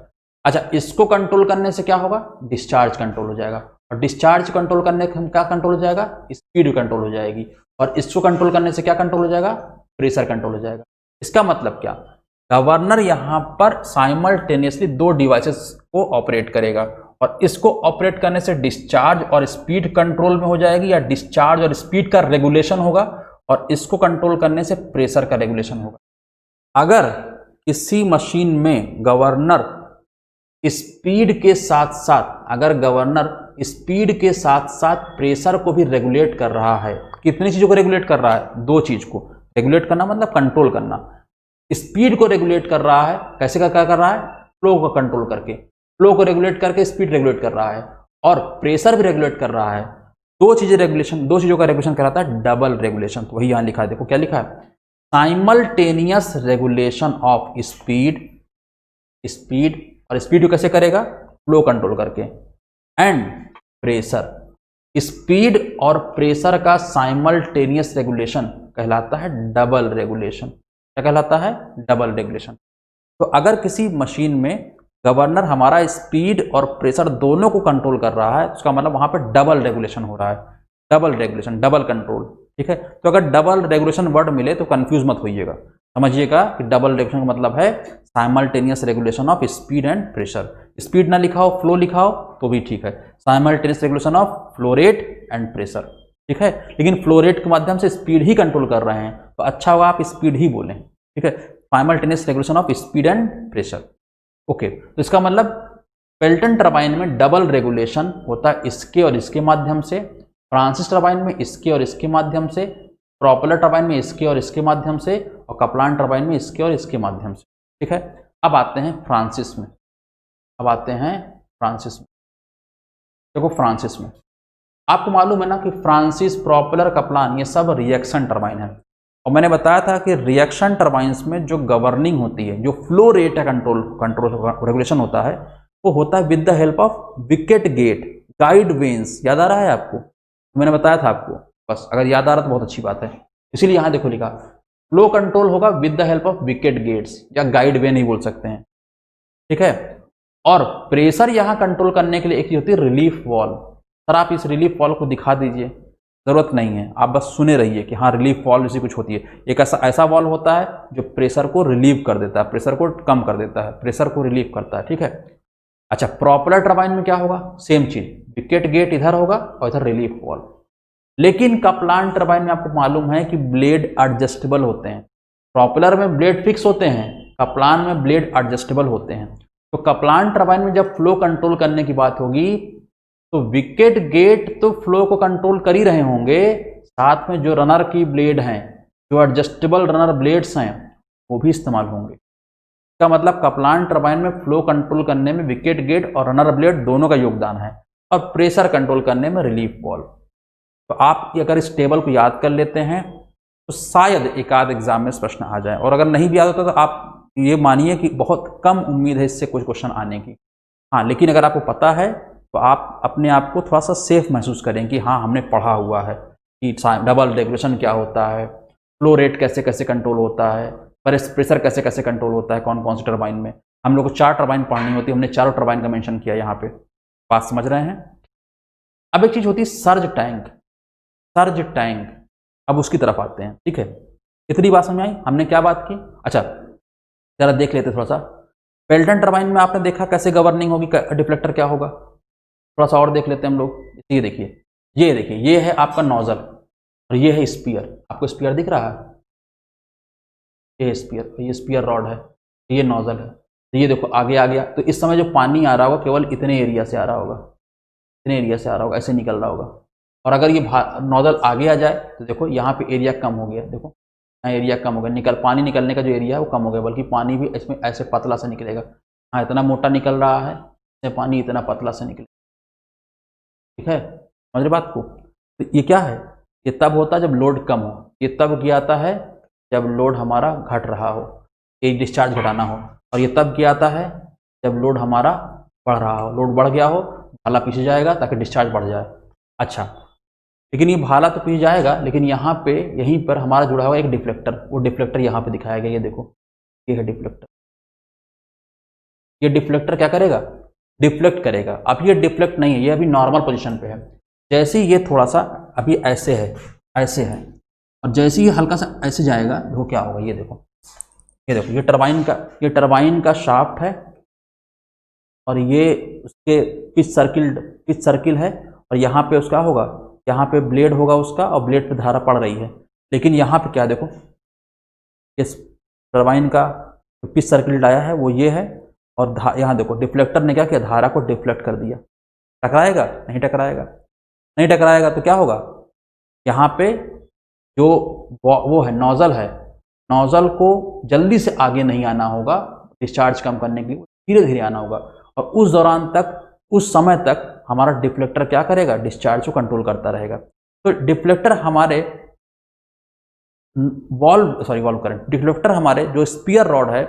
अच्छा, इसको कंट्रोल करने से क्या होगा? डिस्चार्ज कंट्रोल हो जाएगा। और डिस्चार्ज कंट्रोल करने से क्या कंट्रोल हो जाएगा? स्पीड कंट्रोल हो जाएगी। और इसको कंट्रोल करने से क्या कंट्रोल हो जाएगा? प्रेशर कंट्रोल हो जाएगा। इसका मतलब क्या? गवर्नर यहां पर साइमल्टेनियसली दो डिवाइसेस को ऑपरेट करेगा और इसको ऑपरेट करने से डिस्चार्ज और स्पीड कंट्रोल में हो जाएगी या डिस्चार्ज और स्पीड का रेगुलेशन होगा, और इसको कंट्रोल करने से प्रेशर का रेगुलेशन होगा। अगर किसी मशीन में गवर्नर स्पीड के साथ साथ, अगर गवर्नर स्पीड के साथ साथ प्रेशर को भी रेगुलेट कर रहा है, कितनी चीजों को रेगुलेट कर रहा है? दो चीज को रेगुलेट करना मतलब कंट्रोल करना। स्पीड को रेगुलेट कर रहा है, कैसे क्या कर रहा है? फ्लो को कंट्रोल करके, फ्लो को रेगुलेट करके स्पीड रेगुलेट कर रहा है, और प्रेशर भी रेगुलेट कर रहा है। दो चीजों का रेगुलेशन कहलाता है डबल रेगुलेशन। तो वही यहां लिखा है, देखो क्या लिखा है, साइमल्टेनियस रेगुलेशन ऑफ स्पीड, और स्पीड को कैसे करेगा? फ्लो कंट्रोल करके, एंड प्रेशर। स्पीड और प्रेशर का साइमल्टेनियस रेगुलेशन कहलाता है डबल रेगुलेशन। क्या कहलाता है? Double regulation. तो अगर किसी मशीन में गवर्नर हमारा स्पीड और प्रेशर दोनों को कंट्रोल कर रहा है, उसका मतलब वहां पे डबल रेगुलेशन हो रहा है, डबल रेगुलेशन, डबल कंट्रोल। ठीक है, तो अगर डबल रेगुलेशन वर्ड मिले तो कंफ्यूज मत होइएगा, समझिएगा कि डबल रेगुलेशन का मतलब है simultaneous regulation of speed and pressure. Speed ना लिखा हो, फ्लो लिखा हो तो भी ठीक है, simultaneous regulation of flow rate and pressure. ठीक है, लेकिन फ्लो रेट के माध्यम से स्पीड ही कंट्रोल कर रहे हैं तो अच्छा होगा आप स्पीड ही बोलें। ठीक है, simultaneous regulation of speed and pressure. Okay, तो इसका मतलब पेल्टन टरबाइन में डबल रेगुलेशन होता है इसके और इसके माध्यम से, फ्रांसिस टरबाइन में इसके और इसके माध्यम से, प्रोपेलर टरबाइन में इसके और इसके माध्यम से, और कप्लान टरबाइन में इसके और इसके माध्यम से। ठीक है, अब आते हैं फ्रांसिस में। देखो फ्रांसिस में आपको मालूम है ना कि फ्रांसिस, प्रोपेलर, कप्लान ये सब रिएक्शन टरबाइन है, और मैंने बताया था कि रिएक्शन टरबाइंस में जो गवर्निंग होती है, जो फ्लो रेट है, कंट्रोल रेगुलेशन होता है, वो होता है with the help of wicket gate, guide vanes. याद आ रहा है आपको? मैंने बताया था आपको, बस अगर याद आ रहा तो बहुत अच्छी बात है। इसीलिए यहां देखो लिखा, फ्लो कंट्रोल होगा with the help of wicket gates या गाइड वेन ही बोल सकते हैं। ठीक है, और प्रेशर यहां कंट्रोल करने के लिए एक चीज होती है रिलीफ वॉल्व। सर आप इस रिलीफ वॉल्व को दिखा दीजिए। जरूरत नहीं है, आप बस सुने रहिए कि हाँ रिलीफ वॉल्व जैसी कुछ होती है। एक ऐसा वॉल्व होता है जो प्रेशर को रिलीव कर देता है, प्रेशर को कम कर देता है, प्रेशर को रिलीव करता है। ठीक है, अच्छा प्रोपेलर टरबाइन में क्या होगा? सेम चीज, विकेट गेट इधर होगा और इधर रिलीफ वॉल्व। लेकिन कप्लान टरबाइन में आपको मालूम है कि ब्लेड एडजस्टेबल होते हैं। प्रोपेलर में ब्लेड फिक्स होते हैं, कप्लान में ब्लेड एडजस्टेबल होते हैं। तो कप्लान टरबाइन में जब फ्लो कंट्रोल करने की बात होगी तो विकेट गेट तो फ्लो को कंट्रोल कर ही रहे होंगे, साथ में जो रनर की ब्लेड हैं, जो एडजस्टेबल रनर ब्लेड्स हैं, वो भी इस्तेमाल होंगे। इसका मतलब कप्लान टरबाइन में फ्लो कंट्रोल करने में विकेट गेट और रनर ब्लेड दोनों का योगदान है, और प्रेशर कंट्रोल करने में रिलीफ वॉल्व। तो आप अगर इस टेबल को याद कर लेते हैं तो शायद एक आध एग्जाम में प्रश्न आ जाए, और अगर नहीं भी याद होता तो आप ये मानिए कि बहुत कम उम्मीद है इससे कुछ क्वेश्चन आने की। हाँ, लेकिन अगर आपको पता है तो आप अपने आप को थोड़ा सा सेफ महसूस करें कि हाँ हमने पढ़ा हुआ है कि डबल रेगुलेशन क्या होता है, फ्लो रेट कैसे कैसे कंट्रोल होता है, प्रेशर कैसे कैसे कंट्रोल होता है, कौन कौन सी टरबाइन में। हम लोग को 4 टरबाइन पढ़नी होती है, हमने चारों टरबाइन का मेंशन किया यहाँ पे। बात समझ रहे हैं? अब एक चीज होती है सर्ज टैंक। सर्ज टैंक, अब उसकी तरफ आते हैं। ठीक है, इतनी बात समझ आई? हमने क्या बात की? अच्छा जरा देख लेते थोड़ा सा। पेल्टन टरबाइन में आपने देखा कैसे गवर्निंग होगी, डिफ्लेक्टर क्या होगा, थोड़ा सा और देख लेते हैं हम लोग। ये देखिए, ये है आपका नोजल और ये है स्पीयर। आपको स्पीयर दिख रहा है? ये स्पीयर, ये स्पीयर रॉड है, ये नोजल है। तो ये देखो आगे आ गया, तो इस समय जो पानी आ रहा होगा केवल इतने एरिया से आ रहा होगा, इतने एरिया से आ रहा होगा, ऐसे निकल रहा होगा। और अगर ये नोजल आगे आ जाए तो देखो यहाँ पे एरिया कम हो गया, देखो यहाँ एरिया कम हो गया, पानी निकलने का जो एरिया है वो कम हो गया, बल्कि पानी भी इसमें ऐसे पतला से निकलेगा। हाँ इतना मोटा निकल रहा है, इसमें पानी इतना पतला से निकलेगा। ठीक है, समझ रहे बात को? तो ये क्या है? ये तब होता है जब लोड कम हो, ये तब किया आता है जब लोड हमारा घट रहा हो, एक डिस्चार्ज घटाना हो, और ये तब किया आता है जब लोड हमारा बढ़ रहा हो। लोड बढ़ गया हो, भाला पीछे जाएगा ताकि डिस्चार्ज बढ़ जाए। अच्छा, लेकिन ये भाला तो पीछे जाएगा, लेकिन यहाँ पे यहीं पर हमारा जुड़ा हुआ एक डिफ्लेक्टर, वो डिफ्लेक्टर यहाँ पे दिखाया गया, ये देखो ये है डिफ्लेक्टर। ये डिफ्लेक्टर क्या करेगा? डिफ्लेक्ट करेगा। अब ये डिफ्लेक्ट नहीं है, ये अभी नॉर्मल पोजीशन पे है। जैसे ही ये थोड़ा सा अभी ऐसे है, ऐसे है, और जैसे ही हल्का सा ऐसे जाएगा, देखो क्या होगा, ये देखो, ये देखो, ये टरबाइन का शाफ्ट है, और ये उसके पिच सर्किल है, और यहाँ पे उसका होगा, यहाँ पे ब्लेड होगा उसका, और ब्लेड पे धारा पड़ रही है। लेकिन यहाँ पे क्या देखो, इस टरबाइन का पिच सर्किल आया है वो ये है, और यहाँ देखो डिफ्लेक्टर ने क्या किया, धारा को डिफ्लेक्ट कर दिया। टकराएगा? नहीं टकराएगा। नहीं टकराएगा तो क्या होगा, यहाँ पे जो वो है नोजल को जल्दी से आगे नहीं आना होगा डिस्चार्ज कम करने के लिए, धीरे धीरे आना होगा। और उस दौरान तक, उस समय तक हमारा डिफ्लेक्टर क्या करेगा, डिस्चार्ज को कंट्रोल करता रहेगा। तो डिफ्लेक्टर हमारे वॉल्व करंट, डिफ्लेक्टर हमारे जो स्पीयर रॉड है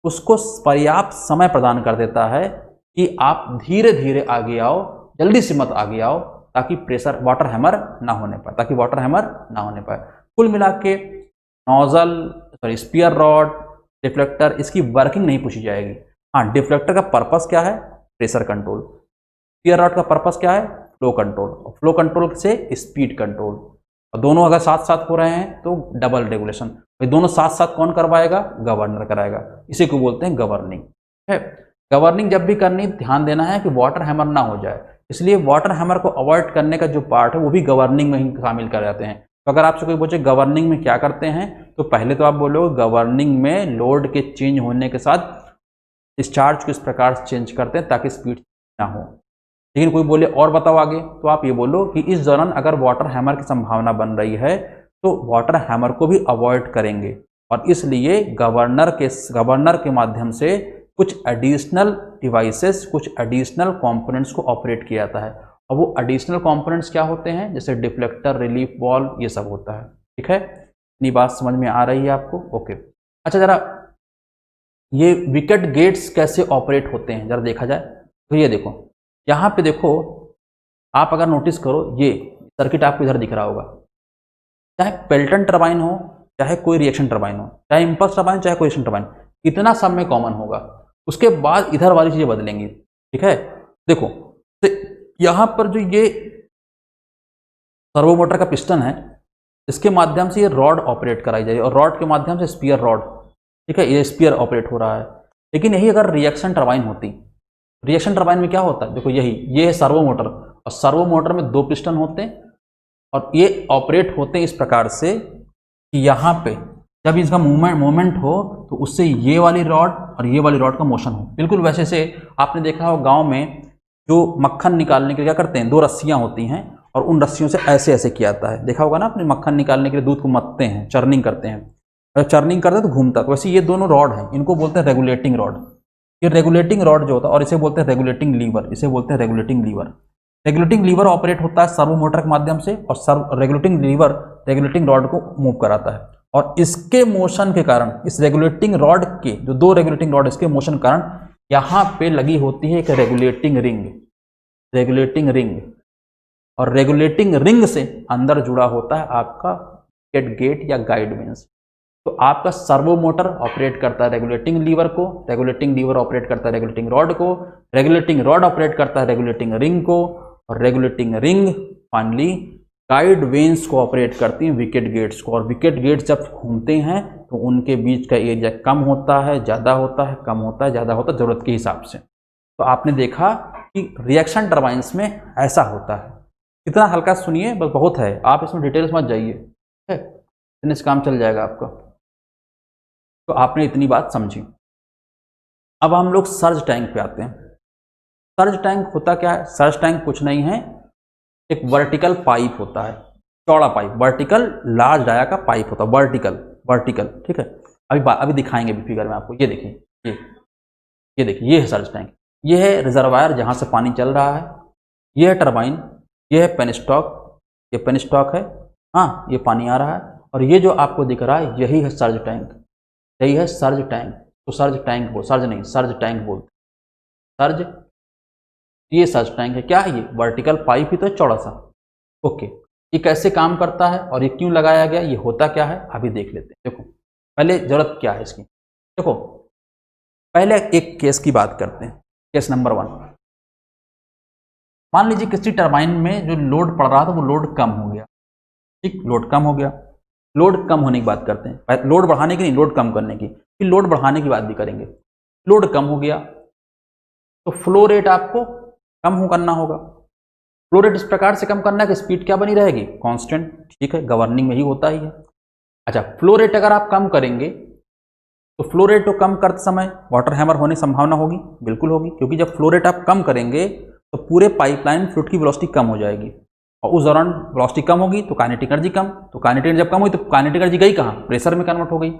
उसको पर्याप्त समय प्रदान कर देता है कि आप धीरे धीरे आगे आओ, जल्दी से मत आगे आओ, ताकि प्रेशर वाटर हैमर ना होने पाए। कुल मिला के स्पीयर रॉड, डिफ्लेक्टर, इसकी वर्किंग नहीं पूछी जाएगी। हाँ, डिफ्लेक्टर का पर्पस क्या है, प्रेशर कंट्रोल। स्पीयर रॉड का पर्पस क्या है, फ्लो कंट्रोल। और फ्लो कंट्रोल से स्पीड कंट्रोल। और दोनों अगर साथ साथ हो रहे हैं तो डबल रेगुलेशन। भाई दोनों साथ साथ कौन करवाएगा, गवर्नर कराएगा। इसी को बोलते हैं गवर्निंग है। गवर्निंग जब भी करनी, ध्यान देना है कि वाटर हैमर ना हो जाए, इसलिए वाटर हैमर को अवॉइड करने का जो पार्ट है वो भी गवर्निंग में ही शामिल कर जाते हैं। तो अगर आपसे कोई पूछे गवर्निंग में क्या करते हैं, तो पहले तो आप बोलोगे गवर्निंग में लोड के चेंज होने के साथ डिस्चार्ज को इस प्रकार से चेंज करते हैं ताकि स्पीड ना हो। लेकिन कोई बोले और बताओ आगे, तो आप ये बोलो कि इस दौरान अगर वाटर हैमर की संभावना बन रही है तो वाटर हैमर को भी अवॉइड करेंगे, और इसलिए गवर्नर के माध्यम से कुछ एडिशनल डिवाइसेस, कुछ एडिशनल कंपोनेंट्स को ऑपरेट किया जाता है। और वो एडिशनल कंपोनेंट्स क्या होते हैं, जैसे डिफ्लेक्टर, रिलीफ वॉल्व, ये सब होता है। ठीक है, इतनी बात समझ में आ रही है आपको? ओके। अच्छा, जरा ये विकेट गेट्स कैसे ऑपरेट होते हैं जरा देखा जाए। तो ये देखो, यहाँ पे देखो, आप अगर नोटिस करो, ये सर्किट आपको इधर दिख रहा होगा। चाहे पेल्टन टरबाइन हो, चाहे कोई रिएक्शन टरबाइन हो, चाहे इंपल्स टरबाइन, चाहे कोई रिएक्शन टरबाइन, इतना सब में कॉमन होगा। उसके बाद इधर वाली चीजें बदलेंगी। ठीक है, देखो तो यहाँ पर जो ये सर्वो मोटर का पिस्टन है, इसके माध्यम से ये रॉड ऑपरेट कराई जाएगी, और रॉड के माध्यम से स्पीयर रॉड, ठीक है, ये स्पीयर ऑपरेट हो रहा है। लेकिन यही अगर रिएक्शन टरबाइन होती, रिएक्शन टरबाइन में क्या होता है, देखो ये है सर्वो मोटर, और सर्वो मोटर में 2 पिस्टन होते हैं, और ये ऑपरेट होते हैं इस प्रकार से कि यहाँ पे जब इसका मूवमेंट हो तो उससे ये वाली रॉड और ये वाली रॉड का मोशन हो। बिल्कुल वैसे से आपने देखा हो गांव में जो मक्खन निकालने के लिए क्या करते हैं, 2 रस्सियां होती हैं, और उन रस्सियों से ऐसे ऐसे किया जाता है। देखा होगा ना आपने, मक्खन निकालने के लिए दूध को मथते हैं, चर्निंग करते हैं, और चर्निंग करते हैं तो घूमता। तो वैसे ये दोनों रॉड हैं, इनको बोलते हैं रेगुलेटिंग रॉड। ये रेगुलेटिंग रॉड जो होता है, और इसे बोलते हैं रेगुलेटिंग लीवर, इसे बोलते हैं regulating lever. Regulating lever operate होता है सर्वो मोटर के माध्यम से, और रेगुलेटिंग लीवर रेगुलेटिंग रॉड को मूव कराता है। और इसके मोशन के कारण, इस रेगुलेटिंग रॉड के जो 2 रेगुलेटिंग रॉड, इसके मोशन के कारण यहाँ पे लगी होती है एक रेगुलेटिंग रिंग, और रेगुलेटिंग रिंग से अंदर जुड़ा होता है आपका गेट या गाइड वेंस। तो आपका सर्वो मोटर ऑपरेट करता है रेगुलेटिंग लीवर को, रेगुलेटिंग लीवर ऑपरेट करता है रेगुलेटिंग रॉड को, रेगुलेटिंग रॉड ऑपरेट करता है रेगुलेटिंग रिंग को, और regulating ring finally guide vanes को ऑपरेट करती हैं विकेट गेट्स को। और विकेट गेट्स जब घूमते हैं तो उनके बीच का एरिया कम होता है, ज़्यादा होता है, कम होता है, ज़्यादा होता है, ज़रूरत के हिसाब से। तो आपने देखा कि रिएक्शन टरबाइंस में ऐसा होता है। इतना हल्का सुनिए, बस बहुत है, आप इसमें डिटेल्स मत जाइए, ठीक है, इतने से काम चल जाएगा आपका। तो आपने इतनी बात समझी। अब हम लोग सर्ज टैंक पे आते हैं। सर्ज टैंक होता क्या है? सर्ज टैंक कुछ नहीं है, एक वर्टिकल पाइप होता है, चौड़ा पाइप, वर्टिकल लार्ज डाया का पाइप होता है, वर्टिकल, ठीक है। अभी दिखाएंगे भी फिगर में आपको। ये देखिए, ये देखिए, ये है सर्ज टैंक, ये है रिजर्वायर जहां से पानी चल रहा है, ये है टरबाइन, ये है पेनस्टॉक, ये पेनस्टॉक है, हाँ, ये पानी आ रहा है, और ये जो आपको दिख रहा है यही है सर्ज टैंक, यही है सर्ज टैंक। तो सर्ज टैंक बोल, सर्ज नहीं, सर्ज टैंक बोलते, सर्ज, ये सर्ज टैंक है। क्या है ये? वर्टिकल पाइप ही तो चौड़ा सा। ओके, ये कैसे काम करता है और ये क्यों लगाया गया, ये होता क्या है, अभी देख लेते हैं। देखो पहले जरूरत क्या है इसकी, देखो पहले एक केस की बात करते हैं। केस नंबर 1, मान लीजिए किसी टरबाइन में जो लोड पड़ रहा था वो लोड कम हो गया, ठीक, लोड कम हो गया। लोड कम होने की बात करते हैं, लोड बढ़ाने की नहीं, लोड कम करने की, फिर लोड बढ़ाने की बात भी करेंगे। लोड कम हो गया तो फ्लो रेट आपको कम करना होगा। फ्लो रेट इस प्रकार से कम करना है कि स्पीड क्या बनी रहेगी, कांस्टेंट, ठीक है, गवर्निंग में ही होता ही है। अच्छा, फ्लो रेट अगर आप कम करेंगे तो फ्लो रेट को कम करते समय वाटर हैमर होने की संभावना होगी, बिल्कुल होगी, क्योंकि जब फ्लो रेट आप कम करेंगे तो पूरे पाइपलाइन फ्लूइड की वेलोसिटी कम हो जाएगी और उस दौरान वेलोसिटी कम होगी तो काइनेटिक एनर्जी कम, तो काइनेटिक एनर्जी जब कम हुई तो काइनेटिक एनर्जी गई कहाँ, प्रेशर में कन्वर्ट हो गई।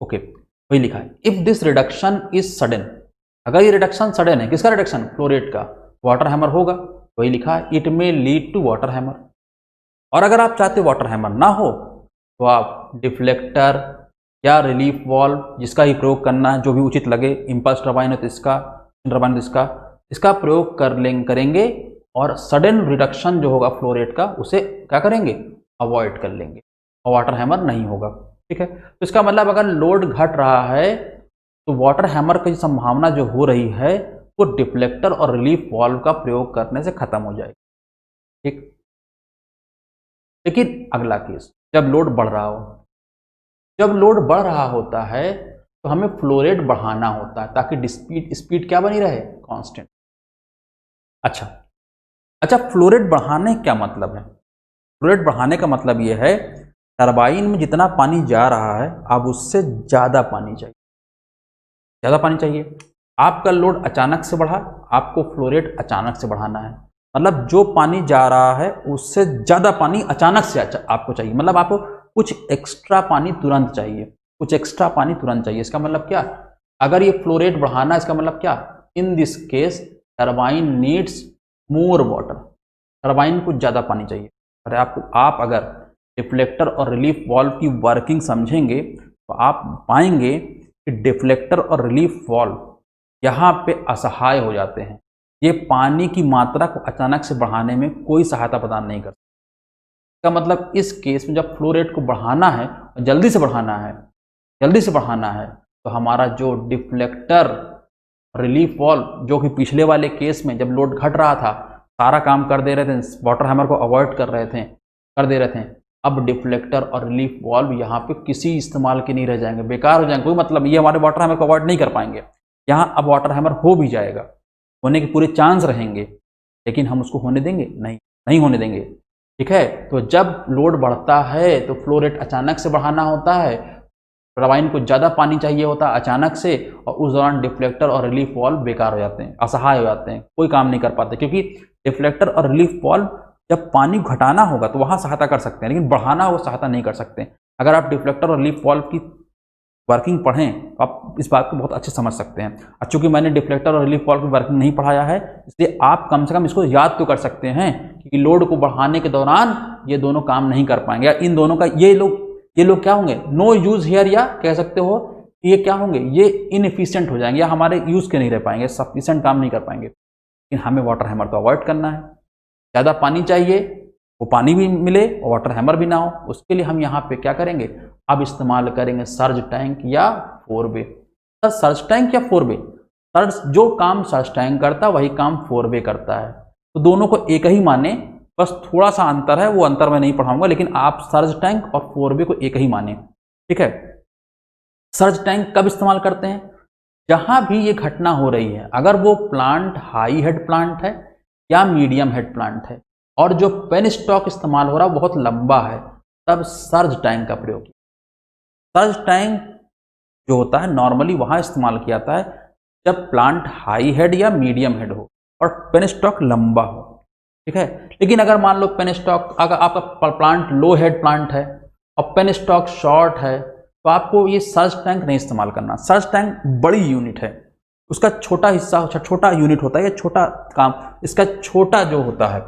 ओके, वही लिखा है, if this reduction is sudden, अगर ये रिडक्शन सडन है, किसका रिडक्शन, फ्लो रेट का, वाटर हैमर होगा, वही लिखा है, it may lead to water hammer. और अगर आप चाहते हो वाटर हैमर ना हो तो आप डिफ्लेक्टर या रिलीफ वॉल्व जिसका ही प्रयोग करना है, जो भी उचित लगे, इम्पल्स टरबाइन है तो इसका, टरबाइन इसका प्रयोग करेंगे और सडन रिडक्शन जो होगा फ्लो रेट का उसे क्या करेंगे, अवॉइड कर लेंगे और वाटर हैमर नहीं होगा। ठीक है, तो इसका मतलब अगर लोड घट रहा है तो वाटर हैमर की संभावना जो हो रही है वो डिफ्लेक्टर और रिलीफ वॉल्व का प्रयोग करने से खत्म हो जाएगी। ठीक, लेकिन अगला केस, जब लोड बढ़ रहा हो, जब लोड बढ़ रहा होता है तो हमें फ्लो रेट बढ़ाना होता है ताकि स्पीड क्या बनी रहे, कांस्टेंट। अच्छा, फ्लो रेट बढ़ाने क्या मतलब है, फ्लो रेट बढ़ाने का मतलब यह है टरबाइन में जितना पानी जा रहा है अब उससे ज़्यादा पानी चाहिए, ज़्यादा पानी चाहिए। आपका लोड अचानक से बढ़ा, आपको फ्लो रेट अचानक से बढ़ाना है, मतलब जो पानी जा रहा है उससे ज़्यादा पानी अचानक से आपको चाहिए, मतलब आपको कुछ एक्स्ट्रा पानी तुरंत चाहिए, कुछ एक्स्ट्रा पानी तुरंत चाहिए। इसका मतलब क्या, अगर ये फ्लो रेट बढ़ाना, इसका मतलब क्या, इन this case turbine needs more water, turbine को ज़्यादा पानी चाहिए। अरे आप अगर डिफ्लेक्टर और रिलीफ वाल्व की वर्किंग समझेंगे तो आप पाएंगे कि डिफ्लेक्टर और रिलीफ वाल्व यहाँ पे असहाय हो जाते हैं, ये पानी की मात्रा को अचानक से बढ़ाने में कोई सहायता प्रदान नहीं करते। इसका मतलब इस केस में जब फ्लो रेट को बढ़ाना है, जल्दी से बढ़ाना है तो हमारा जो डिफ्लेक्टर रिलीफ वाल्व, जो कि पिछले वाले केस में जब लोड घट रहा था सारा काम कर दे रहे थे, वाटर हैमर को अवॉइड कर दे रहे थे, अब डिफ्लेक्टर और रिलीफ वाल्व यहाँ पे किसी इस्तेमाल के नहीं रह जाएंगे, बेकार हो जाएंगे, कोई मतलब, ये हमारे वाटर हैमर को अवॉइड नहीं कर पाएंगे। यहाँ अब वाटर हैमर हो भी जाएगा, होने के पूरे चांस रहेंगे, लेकिन हम उसको होने देंगे नहीं होने देंगे। ठीक है, तो जब लोड बढ़ता है तो फ्लो रेट अचानक से बढ़ाना होता है, टरबाइन को ज़्यादा पानी चाहिए होता है अचानक से, और उस दौरान डिफ्लेक्टर और रिलीफ वाल्व बेकार हो जाते हैं, असहाय हो जाते हैं, कोई काम नहीं कर पाते, क्योंकि डिफ्लेक्टर और रिलीफ वाल्व जब पानी घटाना होगा तो वहाँ सहायता कर सकते हैं, लेकिन बढ़ाना हो सहायता नहीं कर सकते। अगर आप डिफ्लेक्टर और रिलीफ वाल्व की वर्किंग पढ़ें तो आप इस बात को बहुत अच्छे समझ सकते हैं। चूंकि मैंने डिफ्लेक्टर और रिलीफ वाल्व की वर्किंग नहीं पढ़ाया है, इसलिए आप कम से कम इसको याद तो कर सकते हैं कि लोड को बढ़ाने के दौरान ये दोनों काम नहीं कर पाएंगे, या इन दोनों का ये लोग क्या होंगे, नो यूज हियर, या कह सकते हो ये क्या होंगे, ये इनएफिशिएंट हो जाएंगे या हमारे यूज के नहीं रह पाएंगे, सफिशिएंट काम नहीं कर पाएंगे। लेकिन हमें वाटर हैमर को अवॉइड करना है, ज़्यादा पानी चाहिए, वो पानी भी मिले और वाटर हैमर भी ना हो, उसके लिए हम यहाँ पे क्या करेंगे, अब इस्तेमाल करेंगे सर्ज टैंक या 4 वे। सर्ज टैंक या 4 वे, सर्ज जो काम सर्ज टैंक करता है वही काम 4 वे करता है, तो दोनों को एक ही माने, बस थोड़ा सा अंतर है, वो अंतर मैं नहीं पढ़ाऊंगा, लेकिन आप सर्ज टैंक और 4 वे को एक ही माने। ठीक है, सर्ज टैंक कब इस्तेमाल करते हैं, जहां भी ये घटना हो रही है, अगर वो प्लांट हाई हेड प्लांट है या मीडियम हेड प्लांट है और जो पेन स्टॉक इस्तेमाल हो रहा है बहुत लंबा है, तब सर्ज टैंक का प्रयोग किया। सर्ज टैंक जो होता है नॉर्मली वहां इस्तेमाल किया जाता है जब प्लांट हाई हेड या मीडियम हेड हो और पेन स्टॉक लंबा हो। ठीक है, लेकिन अगर मान लो पेन स्टॉक, अगर आपका प्लांट लो हेड प्लांट है और पेन स्टॉक शॉर्ट है, तो आपको ये सर्ज टैंक नहीं इस्तेमाल करना। सर्ज टैंक बड़ी यूनिट है, उसका छोटा हिस्सा, छोटा यूनिट होता है, या छोटा काम, इसका छोटा जो होता है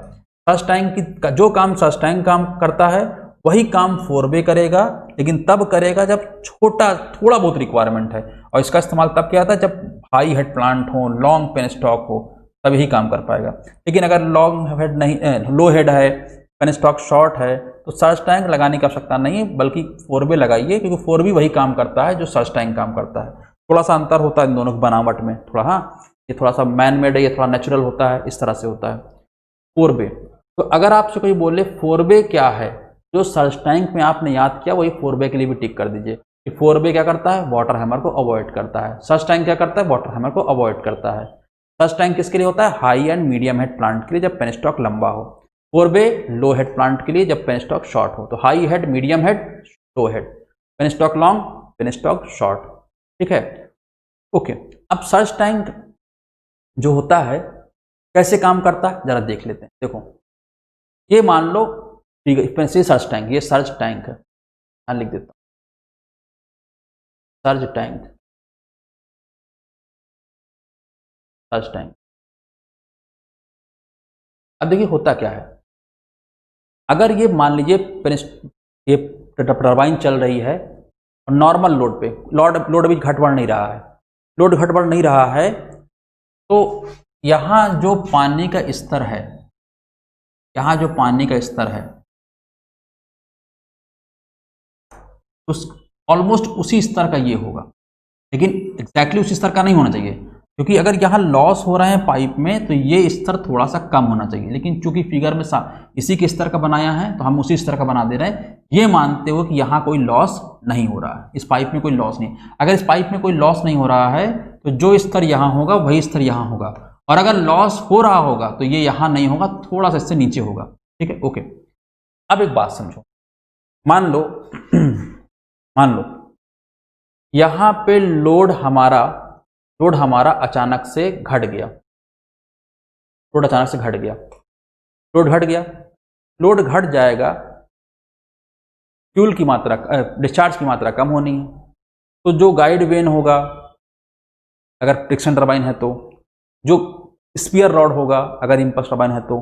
सर्ज टैंक की, जो काम सर्ज टैंक काम करता है वही काम 4 वे करेगा, लेकिन तब करेगा जब थोड़ा बहुत रिक्वायरमेंट है, और इसका इस्तेमाल तब किया जाता है जब हाई हेड प्लांट हो, लॉन्ग पेन स्टॉक हो, तब यही काम कर पाएगा। लेकिन अगर लॉन्ग हेड नहीं, लो हेड है, पेन स्टॉक शॉर्ट है, तो सर्ज टैंक लगाने की आवश्यकता नहीं है, बल्कि 4 वे लगाइए, क्योंकि 4 वे वही काम करता है जो सर्ज टैंक काम करता है। थोड़ा सा अंतर होता है इन दोनों की बनावट में, थोड़ा, हाँ, ये थोड़ा सा मैन मेड है, ये थोड़ा नेचुरल होता है, इस तरह से होता है 4 वे। तो अगर आपसे कोई बोले 4 वे क्या है, जो सर्ज टैंक में आपने याद किया वही 4 वे के लिए भी टिक कर दीजिए कि 4 वे क्या करता है, वाटर हैमर को अवॉइड करता है। सर्ज टैंक क्या करता है, वाटर हैमर को अवॉइड करता है। सर्ज टैंक किसके लिए होता है, high and medium head plant के लिए जब पेन स्टॉक लंबा हो। 4 वे लो हेड प्लांट के लिए जब पेन स्टॉक शॉर्ट हो। तो high head, medium head, low head, penstock long, penstock short. ठीक है, ओके। अब सर्च टैंक जो होता है कैसे काम करता है जरा देख लेते हैं। देखो ये मान लो सर्च टैंक, ये सर्च टैंक है, यहाँ लिख देता हूँ सर्च टैंक, सर्च टैंक। अब देखिए होता क्या है, अगर ये मान लीजिए ये टरबाइन चल रही है और नॉर्मल लोड पे, लोड भी घट बढ़ नहीं रहा है, लोड घट बढ़ नहीं रहा है, तो यहाँ जो पानी का स्तर है, यहाँ जो पानी का स्तर है उस ऑलमोस्ट उसी स्तर का ये होगा, लेकिन एग्जैक्टली उसी स्तर का नहीं होना चाहिए, क्योंकि अगर यहाँ लॉस हो रहे हैं पाइप में तो ये स्तर थोड़ा सा कम होना चाहिए, लेकिन चूंकि फिगर में इसी के स्तर का बनाया है तो हम उसी स्तर का बना दे रहे हैं, ये मानते हुए कि यहाँ कोई लॉस नहीं हो रहा है, इस पाइप में कोई लॉस नहीं। अगर इस पाइप में कोई लॉस नहीं हो रहा है तो जो स्तर यहाँ होगा वही स्तर यहाँ होगा, और अगर लॉस हो रहा होगा तो ये यहाँ नहीं होगा, थोड़ा सा इससे नीचे होगा। ठीक है, ओके। अब एक बात समझो, मान लो मान लो यहाँ पे लोड हमारा अचानक से घट गया, लोड अचानक से घट गया, लोड घट गया, लोड घट जाएगा, फ्यूल की मात्रा, डिस्चार्ज की मात्रा कम होनी है, तो जो गाइड वेन होगा अगर फ्रिक्शन टरबाइन है तो, जो स्पीयर रॉड होगा अगर इंपल्स टरबाइन है तो,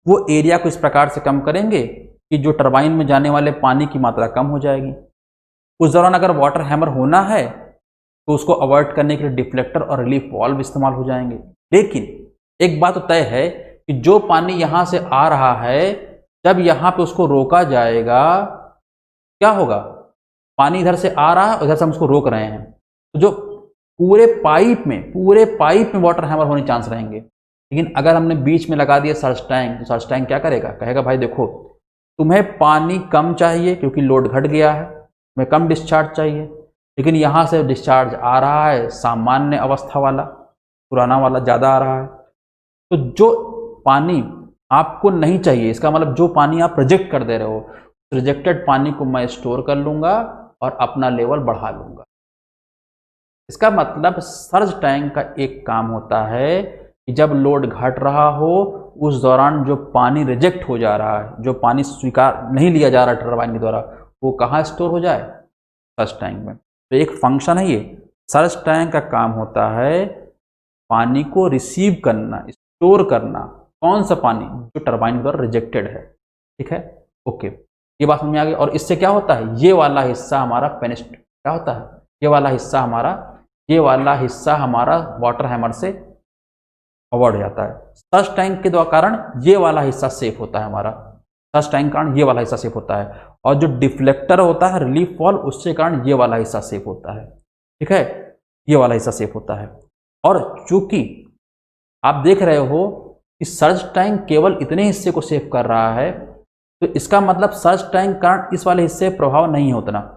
वो एरिया को इस प्रकार से कम करेंगे कि जो टरबाइन में जाने वाले पानी की मात्रा कम हो जाएगी। उस दौरान अगर वाटर हैमर होना है तो उसको अवॉइड करने के लिए डिफ्लेक्टर और रिलीफ वाल्व इस्तेमाल हो जाएंगे। लेकिन एक बात तो तय है कि जो पानी यहां से आ रहा है, जब यहां पे उसको रोका जाएगा क्या होगा, पानी इधर से आ रहा है, उधर से हम उसको रोक रहे हैं, तो जो पूरे पाइप में वाटर हैमर होने चांस रहेंगे। लेकिन अगर हमने बीच में लगा दिया सर्च टैंक, तो सर्च टैंक क्या करेगा, कहेगा भाई देखो तुम्हें पानी कम चाहिए क्योंकि लोड घट गया है, तुम्हें कम डिस्चार्ज चाहिए, लेकिन यहाँ से डिस्चार्ज आ रहा है सामान्य अवस्था वाला, पुराना वाला ज़्यादा आ रहा है, तो जो पानी आपको नहीं चाहिए, इसका मतलब जो पानी आप रिजेक्ट कर दे रहे हो, रिजेक्टेड पानी को मैं स्टोर कर लूँगा और अपना लेवल बढ़ा लूँगा। इसका मतलब सर्ज टैंक का एक काम होता है कि जब लोड घट रहा हो उस दौरान जो पानी रिजेक्ट हो जा रहा है, जो पानी स्वीकार नहीं लिया जा रहा टरबाइन के द्वारा, वो कहाँ स्टोर हो जाए, सर्ज टैंक में। तो एक फंक्शन है ये, सर्ज टैंक का काम होता है पानी को रिसीव करना, स्टोर करना। कौन सा पानी, जो टरबाइन द्वारा रिजेक्टेड है। ठीक है, ओके, ये बात समझ में आ गई। और इससे क्या होता है, ये वाला हिस्सा हमारा क्या होता है, ये वाला हिस्सा हमारा वाटर हैमर से अवॉइड हो जाता है। सर्ज टैंक के कारण ये वाला हिस्सा सेफ होता है हमारा, सर्ज टैंक के कारण ये वाला हिस्सा सेफ होता है, और जो डिफ्लेक्टर होता है रिलीफ वाल्व, उसके कारण ये वाला हिस्सा सेफ होता है। ठीक है, ये वाला हिस्सा सेफ होता है। और चूंकि आप देख रहे हो कि सर्ज टैंक केवल इतने हिस्से को सेफ कर रहा है, तो इसका मतलब सर्ज टैंक के कारण इस वाले हिस्से प्रभाव नहीं है उतना,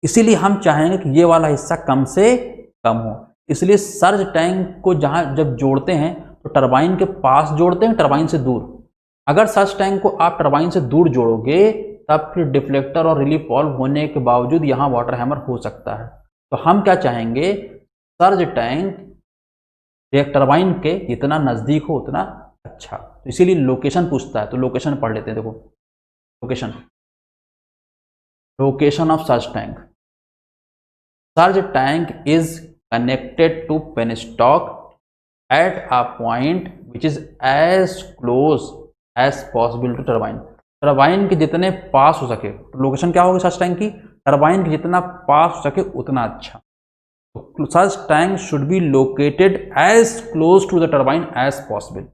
इसीलिए हम चाहेंगे कि ये वाला हिस्सा कम से कम हो। इसलिए सर्ज टैंक को जब जोड़ते हैं तो टरबाइन के पास जोड़ते हैं, टरबाइन से दूर। अगर सर्ज टैंक को आप टरबाइन से दूर जोड़ोगे तब फिर डिफ्लेक्टर और रिलीफ वाल्व होने के बावजूद यहाँ वाटर हैमर हो सकता है। तो हम क्या चाहेंगे, सर्ज टैंक टरबाइन के जितना नज़दीक हो उतना अच्छा। तो इसीलिए लोकेशन पूछता है, तो लोकेशन पढ़ लेते हैं। देखो location of surge tank. Surge tank is connected to penstock at a point which is as close as possible to turbine. Turbine के जितने पास हो सके, लोकेशन क्या होगी सर्ज टैंक की, टरबाइन के जितना पास हो सके उतना अच्छा। तो surge tank should be located as close to the turbine as possible,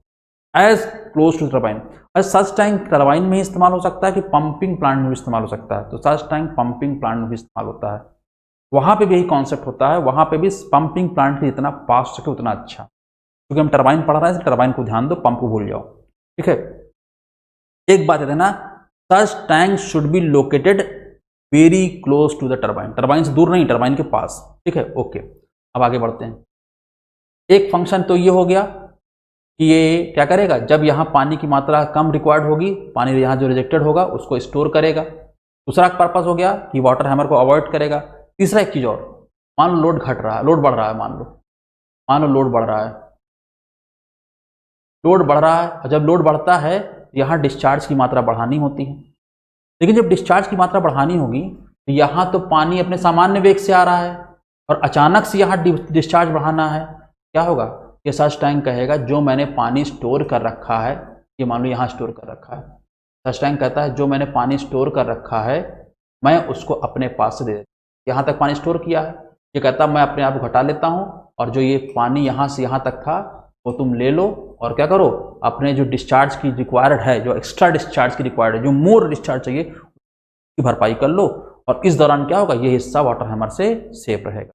as close to turbine. और सर्ज टैंक टरबाइन में ही इस्तेमाल हो सकता है कि पंपिंग प्लांट में भी इस्तेमाल हो सकता है, तो सर्ज टैंक पंपिंग प्लांट में भी इस्तेमाल होता है। वहां पे भी यही कॉन्सेप्ट होता है, वहां पे भी पंपिंग प्लांट के जितना पास हो सके उतना अच्छा। क्योंकि हम टरबाइन पढ़ रहे हैं, टरबाइन को ध्यान दो, पंप को भूल जाओ। ठीक है, एक बात है ना, surge tank should be located very close to the turbine, turbine से दूर नहीं, टरबाइन के पास। ठीक है, ओके। अब आगे बढ़ते हैं। एक फंक्शन तो ये हो गया कि ये क्या करेगा, जब यहाँ पानी की मात्रा कम रिक्वायर्ड होगी, पानी यहाँ जो रिजेक्टेड होगा उसको स्टोर करेगा। दूसरा पर्पस हो गया कि वाटर हैमर को अवॉइड करेगा। तीसरा एक चीज और, मान लो लोड घट रहा है, लोड बढ़ रहा है, मान लो लोड बढ़ रहा है, लोड बढ़ रहा है, और जब लोड बढ़ता है यहाँ डिस्चार्ज की मात्रा बढ़ानी होती है। लेकिन जब डिस्चार्ज की मात्रा बढ़ानी होगी तो यहाँ तो पानी अपने सामान्य वेग से आ रहा है और अचानक से यहाँ डिस्चार्ज बढ़ाना है, क्या होगा? ये सर्च टैंक कहेगा जो मैंने पानी स्टोर कर रखा है, ये मान लो यहाँ स्टोर कर रखा है, सर्च टैंक कहता है जो मैंने पानी स्टोर कर रखा है मैं उसको अपने पास से दे देता हूँ। यहाँ तक पानी स्टोर किया है, ये कहता है मैं अपने आप घटा लेता हूँ और जो ये पानी यहाँ से यहाँ तक था वो तुम ले लो और क्या करो, अपने जो डिस्चार्ज की रिक्वायर्ड है, जो एक्स्ट्रा डिस्चार्ज की रिक्वायर्ड है, जो मोर डिस्चार्ज चाहिए उसकी भरपाई कर लो, और इस दौरान क्या होगा, ये हिस्सा वाटर हैमर से सेफ रहेगा।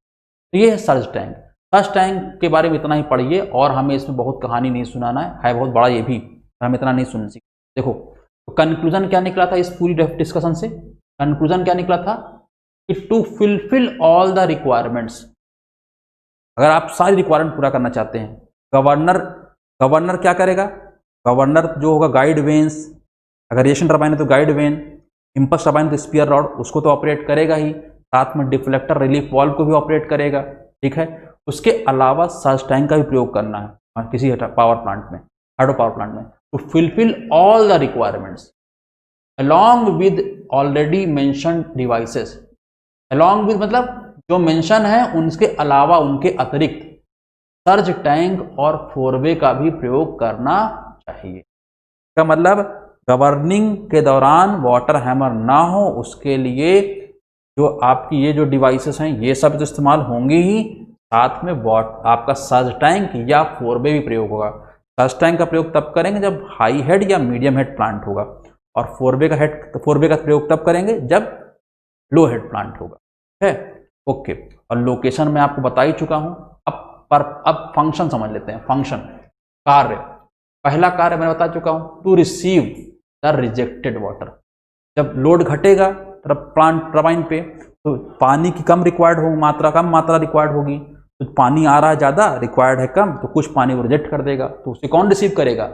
तो ये है सर्ज टैंक। सर्ज टैंक के बारे में इतना ही पढ़िए, और हमें इसमें बहुत कहानी नहीं सुनाना है बहुत बड़ा ये भी, हम इतना नहीं सुन सकते। देखो तो कंक्लूजन क्या निकला था इस पूरी डिस्कशन से? कंक्लूजन क्या निकला था कि to fulfil all the requirements, अगर आप सारी रिक्वायरमेंट पूरा करना चाहते हैं, गवर्नर क्या करेगा? गवर्नर जो होगा गाइड वेन्स, अगर रिएक्शन टरबाइन है तो गाइड वेन, इंपल्स टरबाइन तो स्पीयर रॉड, उसको तो ऑपरेट करेगा ही, साथ में डिफ्लेक्टर रिलीफ वाल्व को भी ऑपरेट करेगा, ठीक है। उसके अलावा सर्ज टैंक का भी प्रयोग करना है किसी पावर प्लांट में, हाइड्रो पावर प्लांट में, to fulfil all the requirements along with already mentioned devices। along with मतलब जो मेंशन है उनके अलावा, उनके अतिरिक्त सर्ज टैंक और फोरवे का भी प्रयोग करना चाहिए। इसका मतलब गवर्निंग के दौरान वाटर हैमर ना हो, उसके लिए जो आपकी ये जो डिवाइसेस हैं ये सब तो इस्तेमाल होंगे ही, साथ में आपका सर्ज टैंक या फोरवे भी प्रयोग होगा। सर्ज टैंक का प्रयोग तब करेंगे जब हाई हेड या मीडियम हेड प्लांट होगा, और फोरवे का प्रयोग तब करेंगे जब लो हेड प्लांट होगा, है ओके। और लोकेशन मैं आपको बता ही चुका हूं। अब फंक्शन समझ लेते हैं। फंक्शन, कार्य, पहला कार्य मैंने बता चुका हूं, to receive the rejected water. जब लोड घटेगा प्लांट टरबाइन पे तो पानी की कम मात्रा रिक्वायर्ड होगी, तो पानी आ रहा है ज़्यादा, रिक्वायर्ड है कम, तो कुछ पानी को रिजेक्ट कर देगा, तो उसे कौन रिसीव करेगा?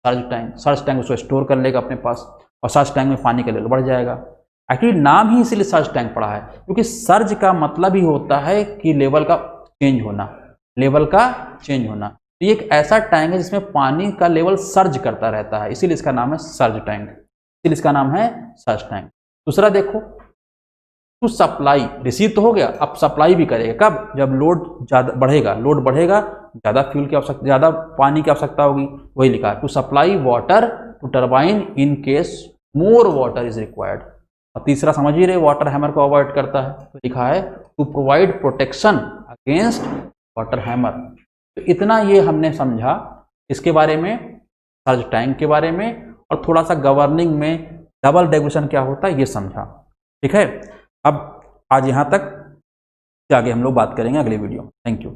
सर्ज टैंक उसको स्टोर कर लेगा अपने पास, और सर्ज टैंक में पानी का लेवल बढ़ जाएगा। एक्चुअली नाम ही इसलिए सर्ज टैंक पड़ा है क्योंकि सर्ज का मतलब ही होता है कि लेवल का चेंज होना। तो ये एक ऐसा टैंक है जिसमें पानी का लेवल सर्ज करता रहता है, इसीलिए इसका नाम है सर्ज टैंक। दूसरा देखो, टू सप्लाई, रिसीव तो हो गया, अब सप्लाई भी करेगा कब? जब लोड बढ़ेगा, ज़्यादा फ्यूल की आवश्यकता, ज़्यादा पानी की आवश्यकता होगी, वही लिखा है, to supply water to turbine in case more water is required. और तीसरा समझ ही रहे, वाटर हैमर को अवॉइड करता है, तो लिखा है to provide protection against water hammer. तो इतना ये हमने समझा इसके बारे में, सर्ज टैंक के बारे में, और थोड़ा सा गवर्निंग में डबल डेगुलेशन क्या होता है ये समझा, ठीक है। अब आज यहाँ तक, आगे हम लोग बात करेंगे अगले वीडियो में। Thank you.